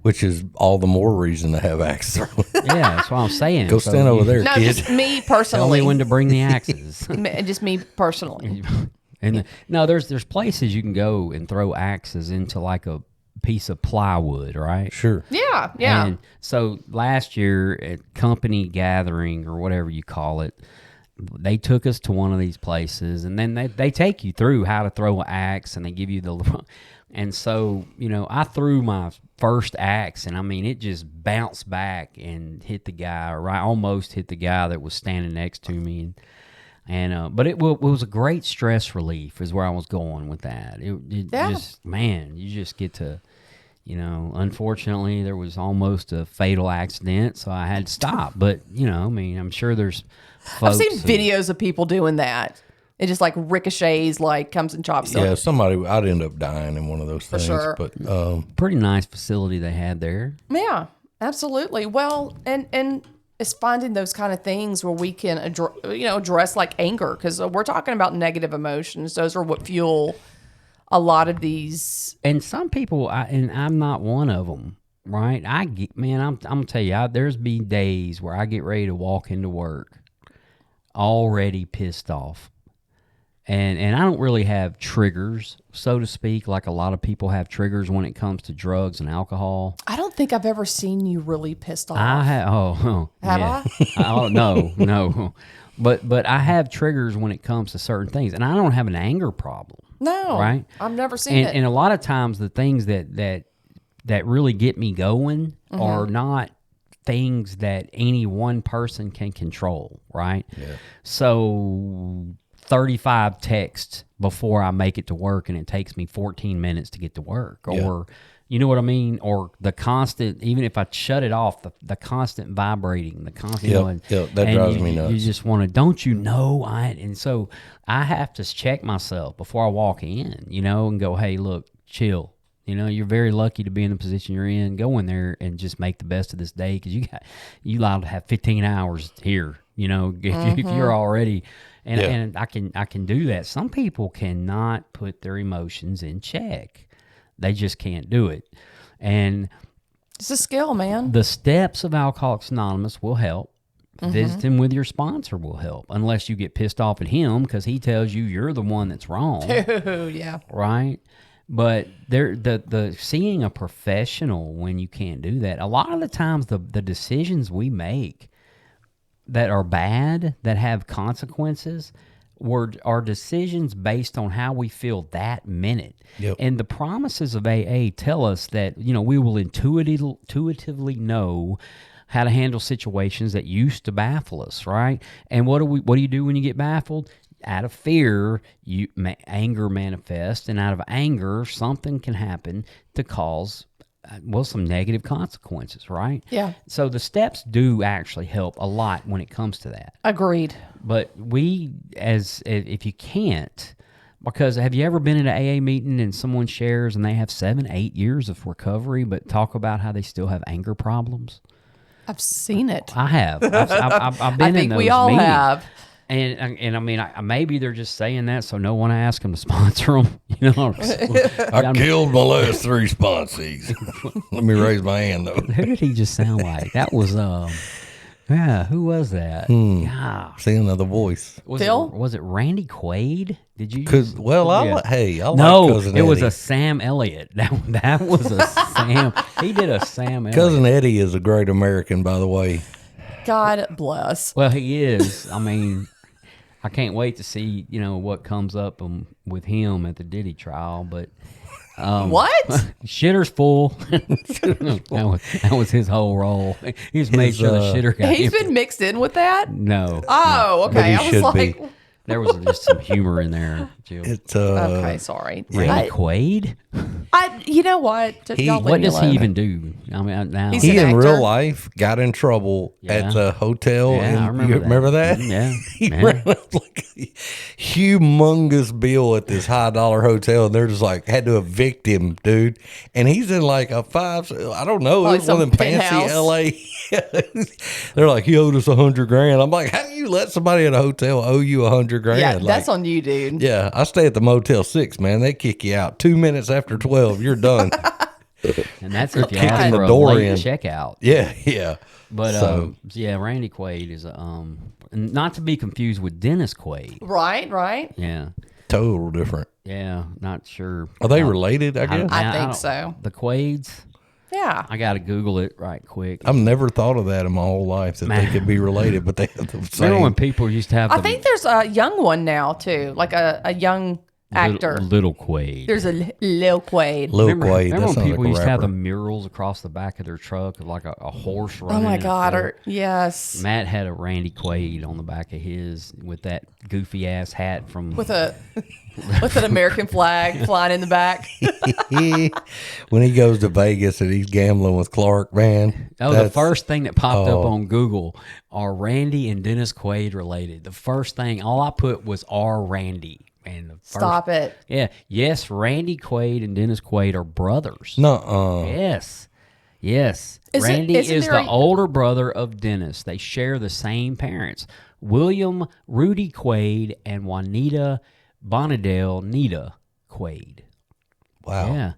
Which is all the more reason to have axe throwing. Yeah, that's what I'm saying. Go So stand over you- there, No, kid. just me Tell me personally. when to bring the axes. Just me personally. And no, there's places you can go and throw axes into like a piece of plywood, right? Sure. Yeah, yeah. And so last year at company gathering or whatever you call it, they took us to one of these places, and then they take you through how to throw an axe, and they give you the. And so, you know, I threw my first axe, and I mean, it just bounced back and hit the guy, or I almost hit the guy that was standing next to me. But it was a great stress relief, is where I was going with that. It Yeah. just, man, you just get to, you know, unfortunately, there was almost a fatal accident, so I had to stop. But, you know, I mean, I'm sure there's I've folks seen who- videos of people doing that. It just like ricochets, like comes and chops Yeah, them. somebody, I'd end up dying in one of those things. sure. But pretty nice facility they had there. Yeah, absolutely. Well, and it's finding those kind of things where we can address like anger, because we're talking about negative emotions. Those are what fuel a lot of these. And some people, and I'm not one of them, right? I'm gonna tell you, there's been days where I get ready to walk into work already pissed off. And I don't really have triggers, so to speak, like a lot of people have triggers when it comes to drugs and alcohol. I don't think I've ever seen you really pissed off. I have, Have yeah. Oh, no. But I have triggers when it comes to certain things, and I don't have an anger problem. No, Right? I've never seen it. And a lot of times the things that really get me going are not things that any one person can control, right? Yeah. So 35 texts before I make it to work, and it takes me 14 minutes to get to work, or you know what I mean? Or the constant, even if I shut it off, the constant vibrating, the constant, Yep, that drives me nuts. You just want to, don't you know? And so I have to check myself before I walk in, you know, and go, hey, look, chill. You know, you're very lucky to be in the position you're in. Go in there and just make the best of this day, because you allowed to have 15 hours here. You know, if you're already, and I can do that. Some people cannot put their emotions in check. They just can't do it. And It's a skill, man. the steps of Alcoholics Anonymous will help. Visiting with your sponsor will help, unless you get pissed off at him because he tells you you're the one that's wrong. Oh, yeah. Right? But the seeing a professional when you can't do that, a lot of the times the decisions we make that are bad, that have consequences, are decisions based on how we feel that minute. Yep. And the promises of AA tell us that, you know, we will intuitively know how to handle situations that used to baffle us, right? And what do you do when you get baffled? Out of fear, anger manifests, and out of anger, something can happen to cause, some negative consequences, right? Yeah. So the steps do actually help a lot when it comes to that. Agreed. But if you can't, because have you ever been in an AA meeting and someone shares and they have 7-8 years of recovery, but talk about how they still have anger problems? I've seen it. I have. I've been I in think those we all meetings. have. And I mean, maybe they're just saying that so no one asks them to sponsor them. You know, I killed my last 3 sponsees. Let me raise my hand, though. who did he just sound like? That was who was that? Yeah, See another voice. Phil? Was it Randy Quaid? Did you? Because, well, I Yeah. like No, Cousin it was Eddie. a Sam Elliott. That was a Sam. He did a Sam Elliott. Cousin Eddie is a great American, by the way. God bless. Well, he is. I mean, I can't wait to see, you know, what comes up with him at the Diddy trial. But What? shitter's full. that was his whole role. He's made sure the shitter got He's him. been mixed in with that? No. Oh, But he okay. I was should like, be. There was just some humor in there, Jill. It's Okay, sorry. Randy Quaid? You know what? Just y'all leave What me does he alone. even do? I mean, now He's he an in real actor. life got in trouble Yeah. at the hotel. Yeah, I remember you that. remember that? Yeah, He yeah. ran up like a humongous bill at this high dollar hotel, and they're just like had to evict him, dude. And he's in like a I don't know, it was one of them fancy penthouse. LA. They're like, he owed us $100,000. I'm like, how do you let somebody at a hotel owe you $100,000? Yeah, Like, that's on you, dude. yeah, I stay at the Motel 6, man. They kick you out 2 minutes after 12. You're done. And that's if you Kicking ask the for a door late in. checkout. Yeah, yeah. But So- yeah, Randy Quaid is not to be confused with Dennis Quaid. Right. Yeah, Total different. yeah, not sure. Are they related? I guess. I think don't- so. The Quaids. Yeah. I got to Google it right quick. I've never thought of that in my whole life that they Man. could be related, but they have the Remember when same. people used to have I the think there's a young one now too, like a young actor. little Quaid. There's a Lil Quaid. Lil Remember, Quaid. remember That when sounds people like a used to have the rapper. murals across the back of their truck of like a horse running? Oh my in a God! field? Yes, Matt had a Randy Quaid on the back of his with that goofy ass hat from. with an American flag flying in the back. When he goes to Vegas and he's gambling with Clark, man. the that's- first thing that popped up oh. on Google are Randy and Dennis Quaid related. The first thing, all I put was "are Randy." And the first, Stop it. Yeah. Yes, Randy Quaid and Dennis Quaid are brothers. Nuh-uh. Yes. Yes. Isn't- Randy isn't is there the a- older brother of Dennis. They share the same parents. William Rudy Quaid and Juanita Bonadelle Nita Quaid. Wow. Yeah.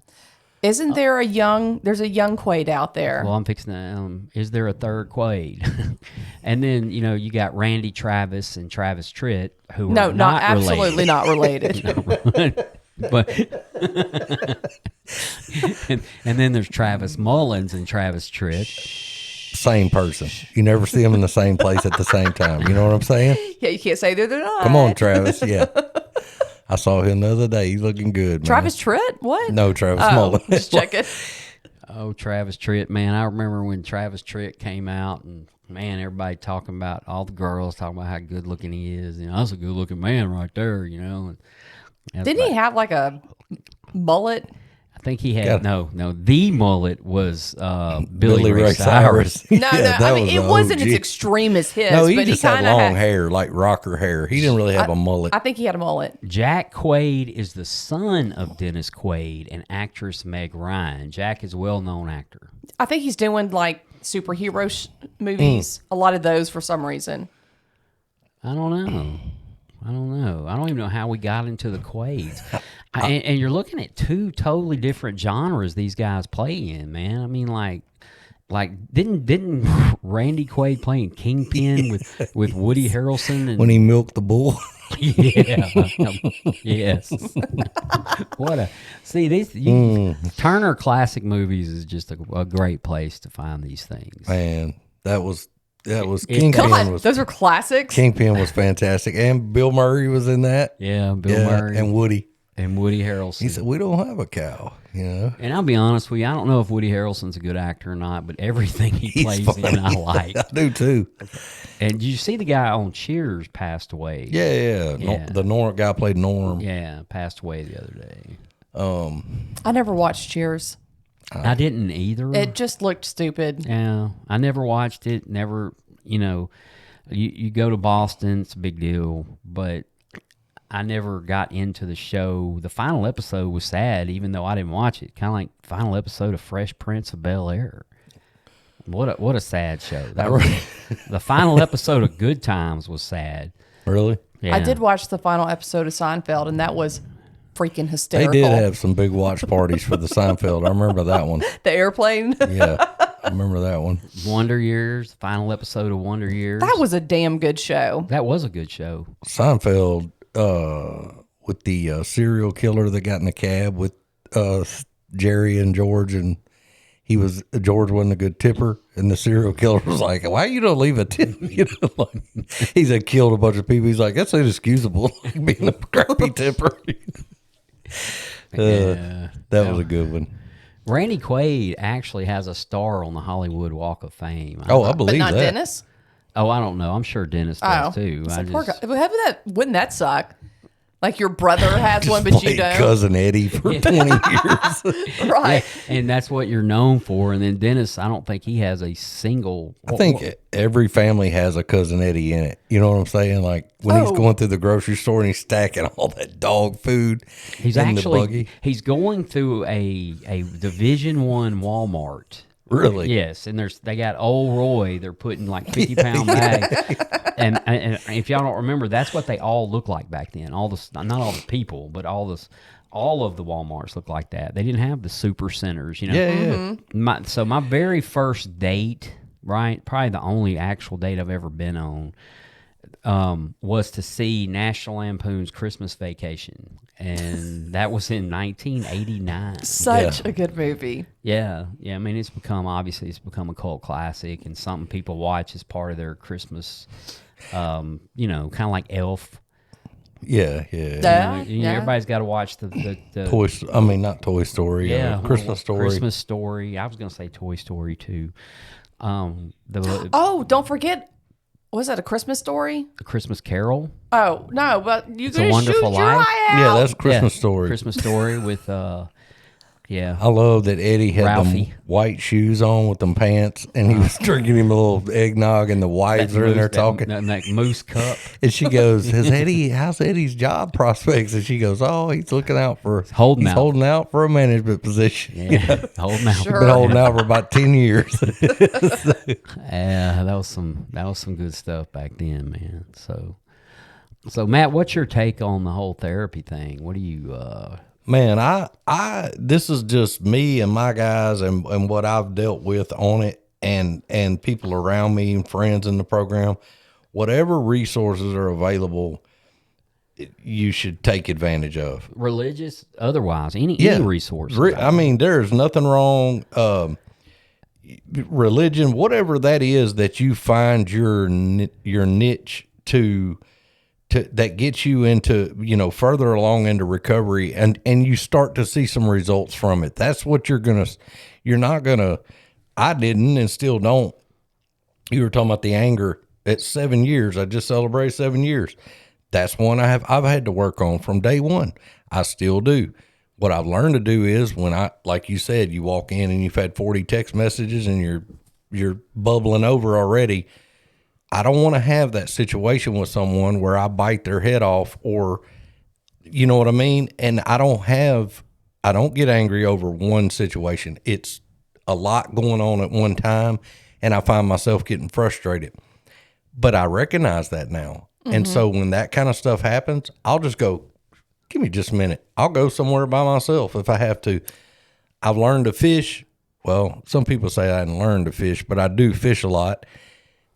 Isn't there there's a young Quaid out there? Well, I'm fixing to, is there a third Quaid? And then, you got Randy Travis and Travis Tritt, who no, are not not related. absolutely not related. But and then there's Travis Mullins and Travis Tritt. Same person. You never see them in the same place at the same time. You know what I'm saying? Yeah, you can't say they're not. Come on, Travis. Yeah. I saw him the other day. He's looking good, man. Travis Tritt? What? No, Travis Oh, Mullen. just checking. Oh, Travis Tritt, man. I remember when Travis Tritt came out and, man, everybody talking about, all the girls talking about how good looking he is. That's a good looking man right there, And that's Didn't he like- have like a mullet? I think he had, Got- no, the mullet was Billy Ray Cyrus. No, Yeah, no. that I mean, was it the wasn't OG. as extreme as his, No, he but just he had kind of long hair, like rocker hair. He didn't really have a mullet. I think he had a mullet. Jack Quaid is the son of Dennis Quaid and actress Meg Ryan. Jack is a well-known actor. I think he's doing like superhero movies. A lot of those for some reason. I don't know. I don't even know how we got into the Quaids. And you're looking at two totally different genres these guys play in, man. I mean, like didn't Randy Quaid play in Kingpin with Woody Harrelson and when he milked the bull. yeah, yes. Turner Classic Movies is just a great place to find these things. Man, that was It- Kingpin God, was those are classics. Kingpin was fantastic, and Bill Murray was in that. Yeah, Bill Murray and Woody. Woody Harrelson. He said, "We don't have a cow," And I'll be honest with you, I don't know if Woody Harrelson's a good actor or not, but everything he He's plays funny. in, I like. I do too. And did you see the guy on Cheers passed away? Yeah. Yeah. The Norm guy played Norm. Yeah, passed away the other day. I never watched Cheers. I didn't either. It just looked stupid. Yeah, I never watched it. Never, you go to Boston, it's a big deal, but I never got into the show. The final episode was sad, even though I didn't watch it. Kind of like the final episode of Fresh Prince of Bel-Air. What a sad show. The final episode of Good Times was sad. Really? Yeah. I did watch the final episode of Seinfeld, and that was freaking They hysterical. did have some big watch parties for the Seinfeld. I remember that one. the airplane. Yeah, I remember that one. Wonder Years, final episode of Wonder Years. That was a damn good show. That was a good show. Seinfeld with the serial killer that got in the cab with Jerry and George, and George wasn't a good tipper, and the serial killer was like, "Why you don't leave a tip?" He's had killed a bunch of people. He's like, "That's inexcusable, being a crappy tipper." Yeah. That was a good one. Randy Quaid actually has a star on the Hollywood Walk of Fame. Oh, I But believe not that. Dennis. Oh, I don't know. I'm sure Dennis does too. It's I like, poor just, guy. Wouldn't that suck? Like your brother has one, but you Played don't. Cousin Eddie for 20 years. Right. and that's what you're known for. And then Dennis, I don't think he has a single. I think every family has a Cousin Eddie in it. You know what I'm saying? Like when he's going through the grocery store and he's stacking all that dog food he's in the actually buggy. he's going through a Division One Walmart. Really? Yes, and they got Old Roy. They're putting like 50-pound bags, and if y'all don't remember, that's what they all looked like back then. Not all the people, but all of the Walmarts looked like that. They didn't have the super centers, you know. Yeah, yeah. So my very first date, right, probably the only actual date I've ever been on, was to see National Lampoon's Christmas Vacation, and that was in 1989. Such a good movie. Yeah. I mean, it's become a cult classic and something people watch as part of their Christmas. Kind of like Elf. Yeah. Everybody's got to watch the Not Toy Story. Christmas Story. Christmas Story. I was going to say Toy Story too. Oh, don't forget. Was that A Christmas Story? The Christmas Carol. Oh no, but you can A shoot Wonderful your Life? eye out. Yeah, that's Christmas Story. Christmas Story with I love that Eddie had Ralphie. them white shoes on with them pants, and he was drinking him a little eggnog, and the wives are in there talking. That moose cup. And she goes, how's Eddie's job prospects? And she goes, oh, he's looking out for, Holding he's out. holding out for a management position. Yeah, holding out. Sure. Been holding out for about 10 years. Yeah, that was some good stuff back then, man. So Matt, what's your take on the whole therapy thing? What do you? Man, I this is just me and my guys and what I've dealt with on it and people around me and friends in the program. Whatever resources are available, you should take advantage of. Religious, otherwise, any resource. I mean, there's nothing wrong. Religion, whatever that is that you find your niche to that gets you into, further along into recovery and you start to see some results from it. That's what you're not gonna, I didn't and still don't. You were talking about the anger at 7 years. I just celebrated 7 years. That's one I've had to work on from day one. I still do. What I've learned to do is when like you said, you walk in and you've had 40 text messages and you're bubbling over already. I don't want to have that situation with someone where I bite their head off or, you know what I mean? And I don't get angry over one situation. It's a lot going on at one time and I find myself getting frustrated, but I recognize that now. Mm-hmm. And so when that kind of stuff happens, I'll just go, give me just a minute. I'll go somewhere by myself if I have to. I've learned to fish. Well, some people say I didn't learn to fish, but I do fish a lot.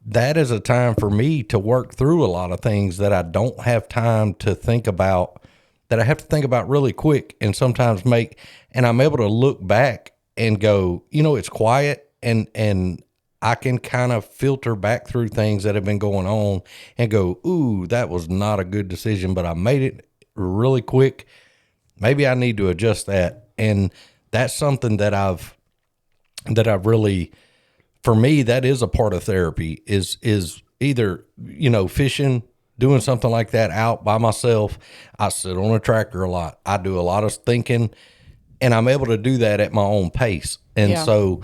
That is a time for me to work through a lot of things that I don't have time to think about, that I have to think about really quick and sometimes and I'm able to look back and go, it's quiet and I can kind of filter back through things that have been going on and go, ooh, that was not a good decision, but I made it really quick. Maybe I need to adjust that. And that's something that I've really, for me, that is a part of therapy is either, fishing, doing something like that out by myself. I sit on a tractor a lot. I do a lot of thinking and I'm able to do that at my own pace. And so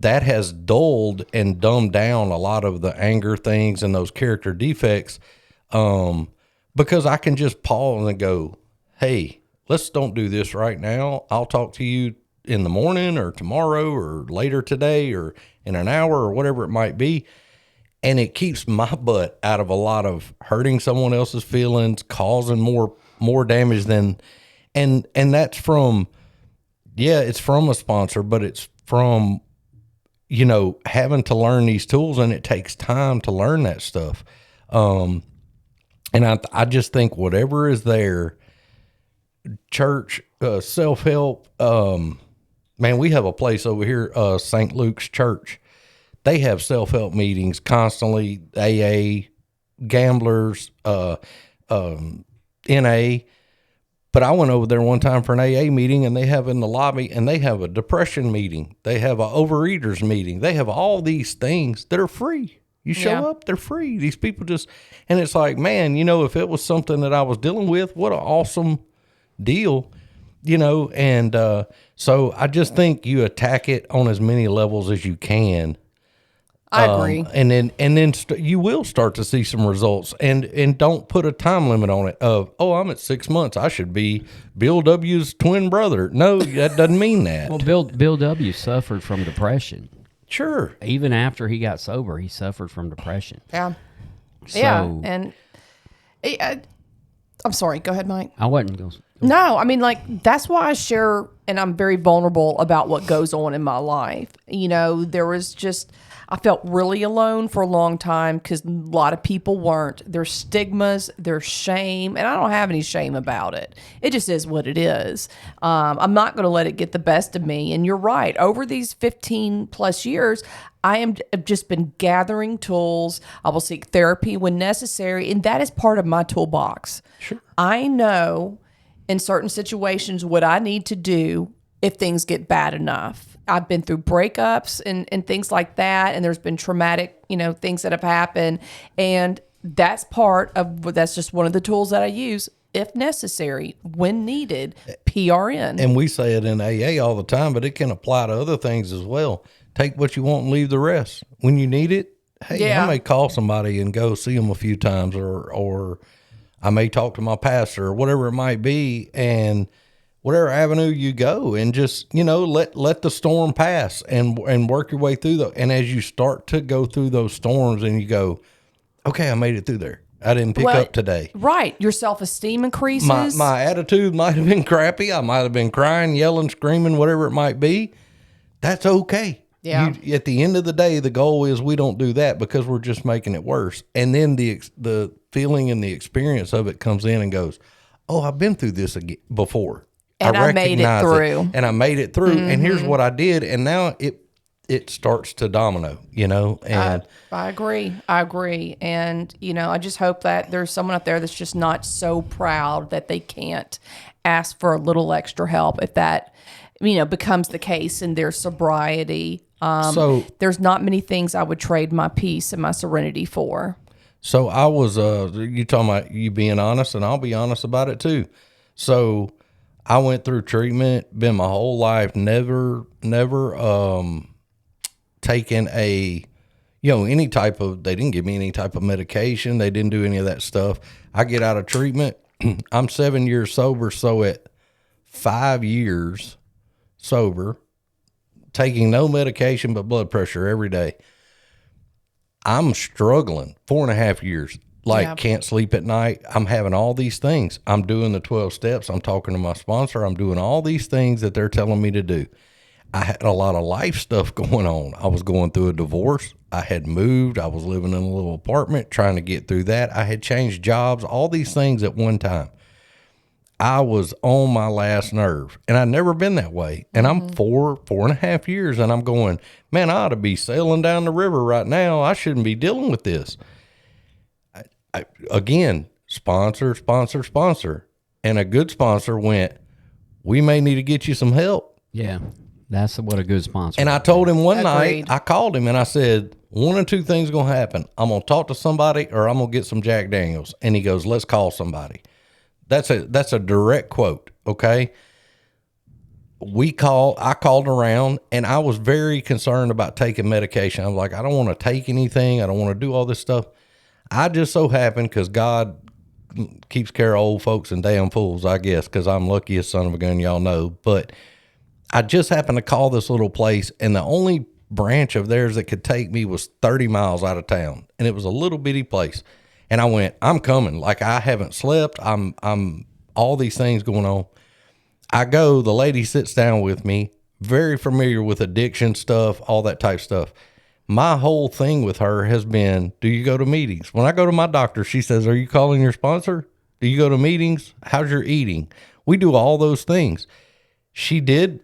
that has dulled and dumbed down a lot of the anger things and those character defects. Because I can just pause and go, hey, let's don't do this right now. I'll talk to you in the morning or tomorrow or later today or in an hour or whatever it might be. And it keeps my butt out of a lot of hurting someone else's feelings, causing more damage than, and that's from, it's from a sponsor, but it's from, having to learn these tools, and it takes time to learn that stuff. And I just think whatever is there, church, self-help, man, we have a place over here, St. Luke's Church. They have self-help meetings constantly, AA, gamblers, NA. But I went over there one time for an AA meeting, and they have in the lobby, and they have a depression meeting. They have an overeaters meeting. They have all these things that are free. You show Yeah. up, they're free. These people just, and it's like, man, if it was something that I was dealing with, what an awesome deal, And so I just think you attack it on as many levels as you can. I agree. And then you will start to see some results, and don't put a time limit on it of, oh, I'm at 6 months, I should be Bill W's twin brother. No, that doesn't mean that. Well, Bill W. suffered from depression. Sure. Even after he got sober, he suffered from depression. Yeah. So, Yeah. And I'm sorry. Go ahead, Mike. I wasn't going. No, I mean, that's why I share, and I'm very vulnerable about what goes on in my life. There was I felt really alone for a long time because a lot of people weren't. There's stigmas, there's shame, and I don't have any shame about it. It just is what it is. I'm not going to let it get the best of me. And you're right. Over these 15 plus years, I've just been gathering tools. I will seek therapy when necessary, and that is part of my toolbox. Sure. I know in certain situations what I need to do if things get bad enough. I've been through breakups and things like that, and there's been traumatic, things that have happened, and that's just one of the tools that I use if necessary, when needed, PRN. And we say it in AA all the time, but it can apply to other things as well. Take what you want and leave the rest. When you need it, hey, Yeah. I may call somebody and go see them a few times, or I may talk to my pastor or whatever it might be, and whatever avenue you go, and just, let the storm pass and work your way through and as you start to go through those storms and you go, okay, I made it through there. I didn't pick up today. Right. Your self-esteem increases. My attitude might have been crappy. I might have been crying, yelling, screaming, whatever it might be. That's okay. Yeah. At the end of the day, the goal is we don't do that because we're just making it worse. And then the feeling and the experience of it comes in and goes, oh, I've been through this before. And I made it recognize through. And I made it through. And here's what I did. And now it starts to domino, and I agree. And, I just hope that there's someone out there that's just not so proud that they can't ask for a little extra help if that, becomes the case in their sobriety. So There's not many things I would trade my peace and my serenity for. So I was, you talking about you being honest, and I'll be honest about it too. So I went through treatment, been my whole life, never taken any type of, they didn't give me any type of medication. They didn't do any of that stuff. I get out of treatment. I'm 7 years sober. So at 5 years sober, taking no medication but blood pressure every day, I'm struggling. 4.5 years. Can't sleep at night. I'm having all these things. I'm doing the 12 steps. I'm talking to my sponsor. I'm doing all these things that they're telling me to do. I had a lot of life stuff going on. I was going through a divorce. I had moved. I was living in a little apartment trying to get through that. I had changed jobs, all these things at one time. I was on my last nerve, and I'd never been that way. And I'm 4.5 years, and I'm going, man, I ought to be sailing down the river right now. I shouldn't be dealing with this. Again, sponsor. And a good sponsor went, we may need to get you some help. Yeah, that's what a good sponsor. And I told him one Agreed. night, I called him and I said, one or two things going to happen. I'm going to talk to somebody or I'm going to get some Jack Daniels. And he goes, let's call somebody. That's a direct quote. Okay. I called around, and I was very concerned about taking medication. I was like, I don't want to take anything. I don't want to do all this stuff. I just so happened, because God keeps care of old folks and damn fools, I guess, because I'm luckiest son of a gun, y'all know. But I just happened to call this little place, and the only branch of theirs that could take me was 30 miles out of town. And it was a little bitty place. And I went, I'm coming. Like, I haven't slept. I'm all these things going on. I go, the lady sits down with me, very familiar with addiction stuff, all that type stuff. My whole thing with her has been, do you go to meetings? When I go to my doctor, she says, are you calling your sponsor? Do you go to meetings? How's your eating? We do all those things. She did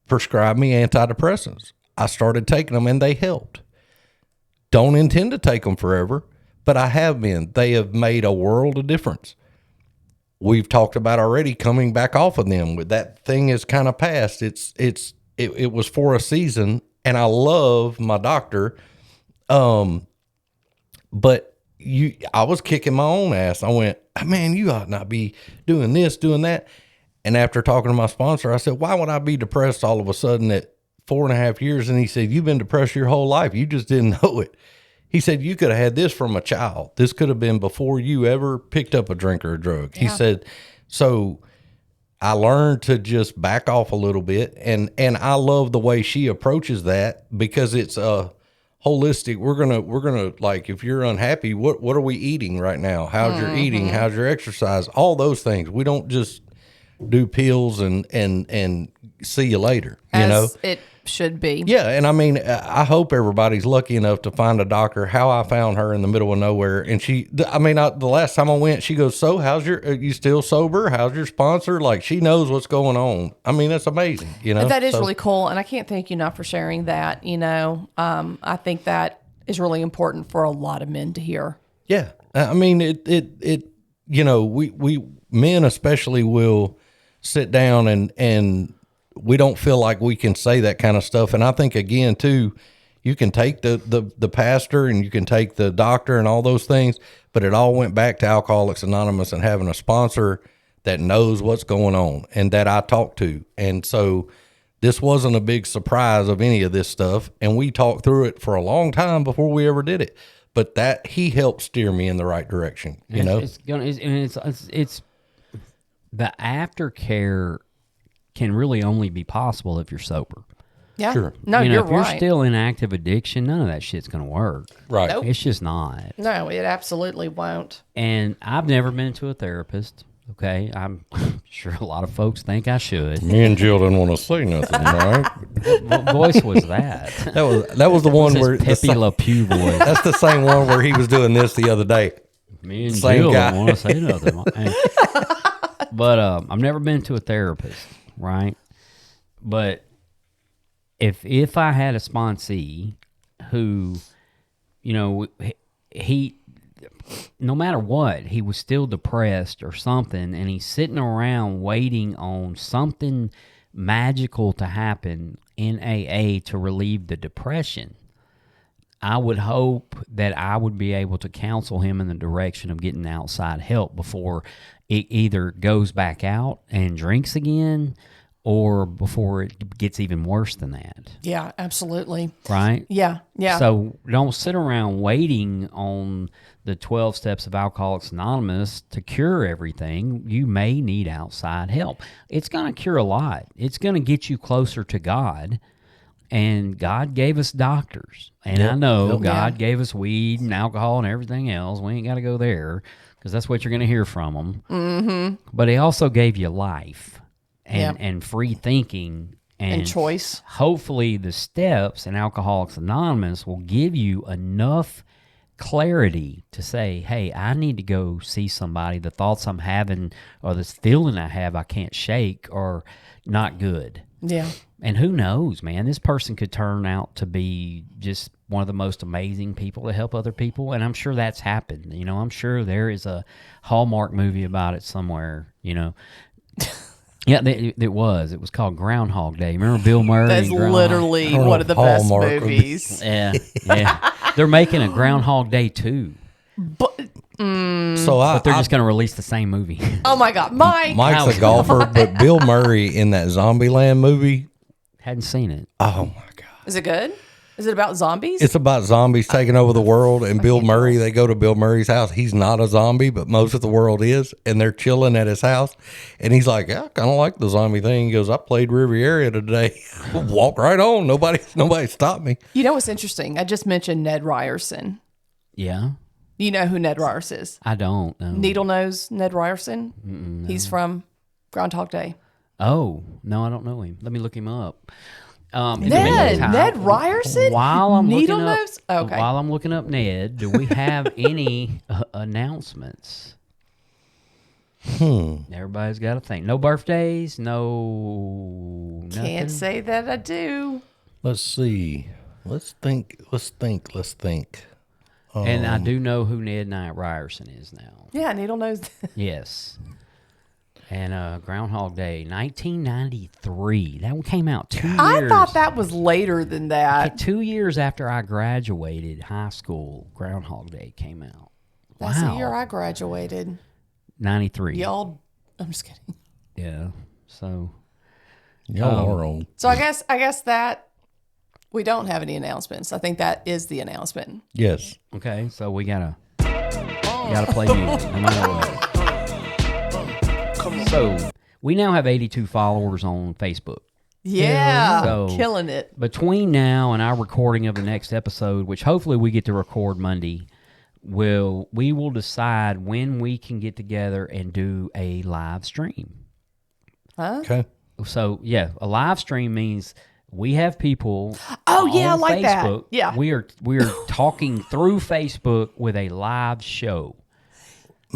prescribe me antidepressants. I started taking them, and they helped. Don't intend to take them forever, but I have been. They have made a world of difference. We've talked about already coming back off of them. That thing is kind of past. It was for a season, and I love my doctor. but I was kicking my own ass. I went, man, you ought not be doing this, doing that. And after talking to my sponsor, I said, why would I be depressed all of a sudden at 4.5 years? And he said, you've been depressed your whole life. You just didn't know it. He said, you could have had this from a child. This could have been before you ever picked up a drink or a drug. He said, so I learned to just back off a little bit. And I love the way she approaches that, because it's a holistic. We're gonna like, if you're unhappy, what are we eating right now? How's your eating? How's your exercise? All those things. We don't just do pills and see you later, you know? It should be. Yeah, and I mean, I hope everybody's lucky enough to find a doctor. How I found her in the middle of nowhere, and the last time I went, she goes, "So, are you still sober? How's your sponsor?" Like, she knows what's going on. I mean, that's amazing, you know. That is really cool, and I can't thank you enough for sharing that. You know, I think that is really important for a lot of men to hear. Yeah, I mean, it. You know, we men especially will sit down and we don't feel like we can say that kind of stuff. And I think, again, too, you can take the pastor and you can take the doctor and all those things, but it all went back to Alcoholics Anonymous and having a sponsor that knows what's going on and that I talk to. And so this wasn't a big surprise of any of this stuff. And we talked through it for a long time before we ever did it. But that he helped steer me in the right direction, you know? It's the aftercare can really only be possible if you're sober. Yeah. Sure. No, You know, you're if you're right. still in active addiction, none of that shit's going to work. Right. Nope. It's just not. No, it absolutely won't. And I've never been to a therapist. Okay, I'm sure a lot of folks think I should. Me and Jill didn't want to say nothing, right? What voice was that? That was the one This where Pepe Le Pew voice. that's the same one where he was doing this the other day. Me and Same Jill guy. don't want to say nothing. Hey. But I've never been to a therapist, right? But if I had a sponsee who, you know, he no matter what, he was still depressed or something, and he's sitting around waiting on something magical to happen in AA to relieve the depression, I would hope that I would be able to counsel him in the direction of getting outside help before it either goes back out and drinks again or before it gets even worse than that. Yeah, absolutely. Right? Yeah, yeah. So don't sit around waiting on the 12 steps of Alcoholics Anonymous to cure everything. You may need outside help. It's going to cure a lot. It's going to get you closer to God. And God gave us doctors. And I know God gave us weed and alcohol and everything else. We ain't got to go there because that's what you're going to hear from them. Mm-hmm. But he also gave you life and free thinking and choice. Hopefully the steps in Alcoholics Anonymous will give you enough clarity to say, hey, I need to go see somebody. The thoughts I'm having or this feeling I have I can't shake are not good. Yeah. And who knows, man, this person could turn out to be just one of the most amazing people to help other people. And I'm sure that's happened. You know, I'm sure there is a Hallmark movie about it somewhere, you know. Yeah, it was. It was called Groundhog Day. Remember Bill Murray? That's and Groundhog? literally one of the best Hallmark would be- movies. Yeah, yeah. They're making a Groundhog Day 2, But So they're just going to release the same movie. oh my God, Mike. Mike's a golfer, but Bill Murray in that Zombieland movie. Hadn't seen it. Oh my God. Is it good? Is it about zombies? It's about zombies taking over the world, and Bill Murray, they go to Bill Murray's house. He's not a zombie, but most of the world is, and they're chilling at his house. And he's like, yeah, I kind of like the zombie thing. He goes, I played Riviera today. Walk right on. Nobody stopped me. You know what's interesting? I just mentioned Ned Ryerson. Yeah, You know who Ned Ryerson is? I don't know. Needle Nose Ned Ryerson. No. He's from Groundhog Day. Oh, no, I don't know him. Let me look him up. In the Ned meantime, Ryerson? While I'm Needle looking up, Nose? Okay. While I'm looking up Ned, do we have any announcements? Everybody's got to think. No birthdays. No. Nothing? Can't say that I do. Let's see. Let's think. And I do know who Ned Knight Ryerson is now. Yeah, Needle Nose. Yes. And Groundhog Day, 1993. That one came out 2 years. I thought that was later than that. 2 years after I graduated high school, Groundhog Day came out. That's Wow. the year I graduated. 93. Y'all, I'm just kidding. Yeah. So, Y'all are on. So I guess that we don't have any announcements. I think that is the announcement. Yes. okay. So we gotta play music no matter what. So we now have 82 followers on Facebook. Yeah, So- killing it. Between now and our recording of the next episode, which hopefully we get to record Monday, we will decide when we can get together and do a live stream. Okay. So yeah, a live stream means we have people. Oh, yeah, I on like that. Facebook. Yeah. we are talking through Facebook with a live show.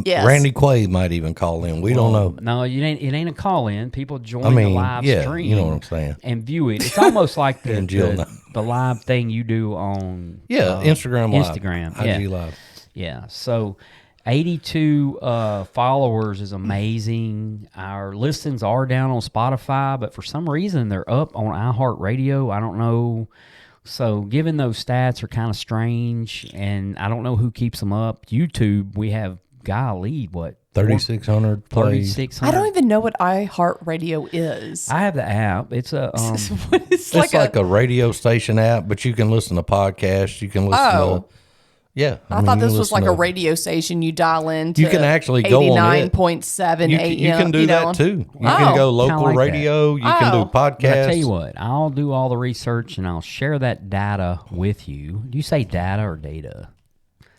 Yes. Randy Quaid might even call in. We don't know. No, it ain't a call in. People join I mean, the live yeah, stream. you know what I'm saying. And view it. It's almost like And Jill the, know. the live thing you do on Yeah, Instagram Live. Instagram, IG yeah. Live. Yeah. So 82 followers is amazing. Our listens are down on Spotify, but for some reason they're up on iHeartRadio. I don't know. So given those stats are kind of strange, and I don't know who keeps them up. YouTube, we have golly, what? 3,600 plays. 3,600. I don't even know what iHeartRadio is. I have the app. It's a it's It's like a radio station app, but you can listen to podcasts. You can listen Oh. to. Yeah. I mean, thought you this can was listen like a to- radio station you dial in. You can actually go on it. 89.7 You, AM. you can do that too. You can Oh. go Kinda local like that. radio. You can do Oh. But podcasts. I tell you what, I'll do all the research and I'll share that data with you. Do you say data or data?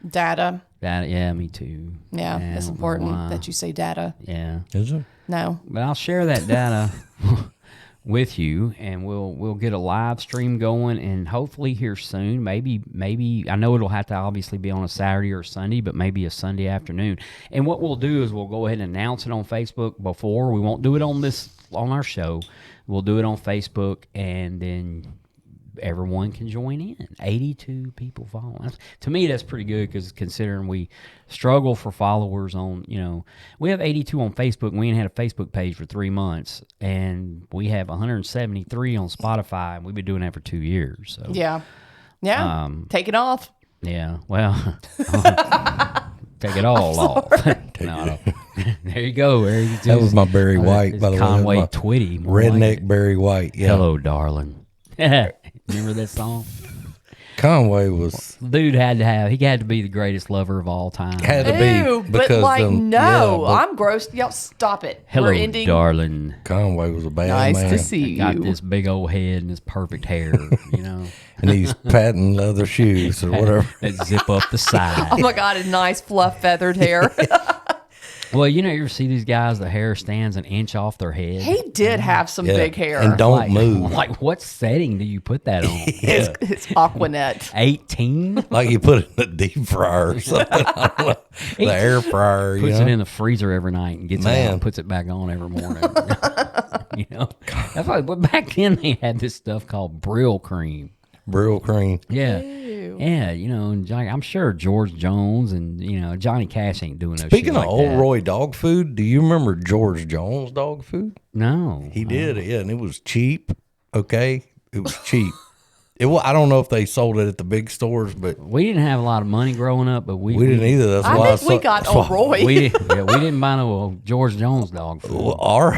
Data. Data, yeah, me too. Yeah, I it's don't know important why. that you say data. Yeah, Is it? No. but I'll share that data with you, and we'll get a live stream going, and hopefully here soon. Maybe I know it'll have to obviously be on a Saturday or Sunday, but maybe a Sunday afternoon. And what we'll do is we'll go ahead and announce it on Facebook before. We won't do it on our show. We'll do it on Facebook, and then everyone can join in. 82 people following. To me, that's pretty good because considering we struggle for followers on, we have 82 on Facebook. And we ain't had a Facebook page for 3 months, and we have 173 on Spotify, and we've been doing that for 2 years. So Yeah. Yeah. Take it off. yeah, well, take it all off. No, I don't. There you go. That was my Barry White, by the way. That was Conway my Twitty. more like Redneck it. Barry White. Yeah. Hello, darling. Remember that song? Conway was Dude had to be the greatest lover of all time. had to Ew, be but because like, no, yeah, but I'm gross. Y'all stop it. Hello, We're ending. darling. Conway was a bad Nice man. to see Got you. this big old head and this perfect hair, And these patent leather shoes or whatever. that zip up the side. Oh my God, a nice fluff feathered hair. Well, you ever see these guys, the hair stands an inch off their head? He did have some Yeah. big hair. And don't like, move. Like, what setting do you put that on? It's Aquanet. 18? Like you put it in a deep fryer or something. I don't know. The air fryer, Puts you know? it in the freezer every night and gets it out Man. and puts it back on every morning. That's why. But back then they had this stuff called Brill cream. Brill cream. Yeah. Ew. Yeah, and Johnny, I'm sure George Jones and Johnny Cash ain't doing no Speaking shit of like Old that. Roy dog food, do you remember George Jones dog food? No, He did, yeah, and it was cheap. Okay, it was cheap. I don't know if they sold it at the big stores, but we didn't have a lot of money growing up, but we we didn't either. That's why I think we got that's why- old Roy. We didn't buy no George Jones dog food. Well, our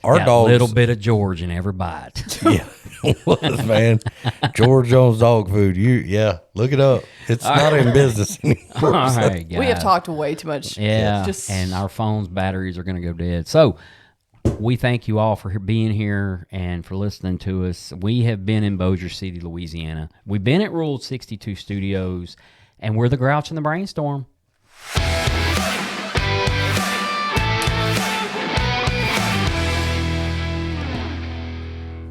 Got dogs, a little bit of George in every bite. yeah, was man. George Jones dog food. Look it up. It's not in business anymore. All right, guys. We have talked way too much. Yeah, Just, and our phones' batteries are going to go dead. So we thank you all for being here and for listening to us. We have been in Bossier City, Louisiana. We've been at Rule 62 Studios, and we're the Grouch and the Brainstorm.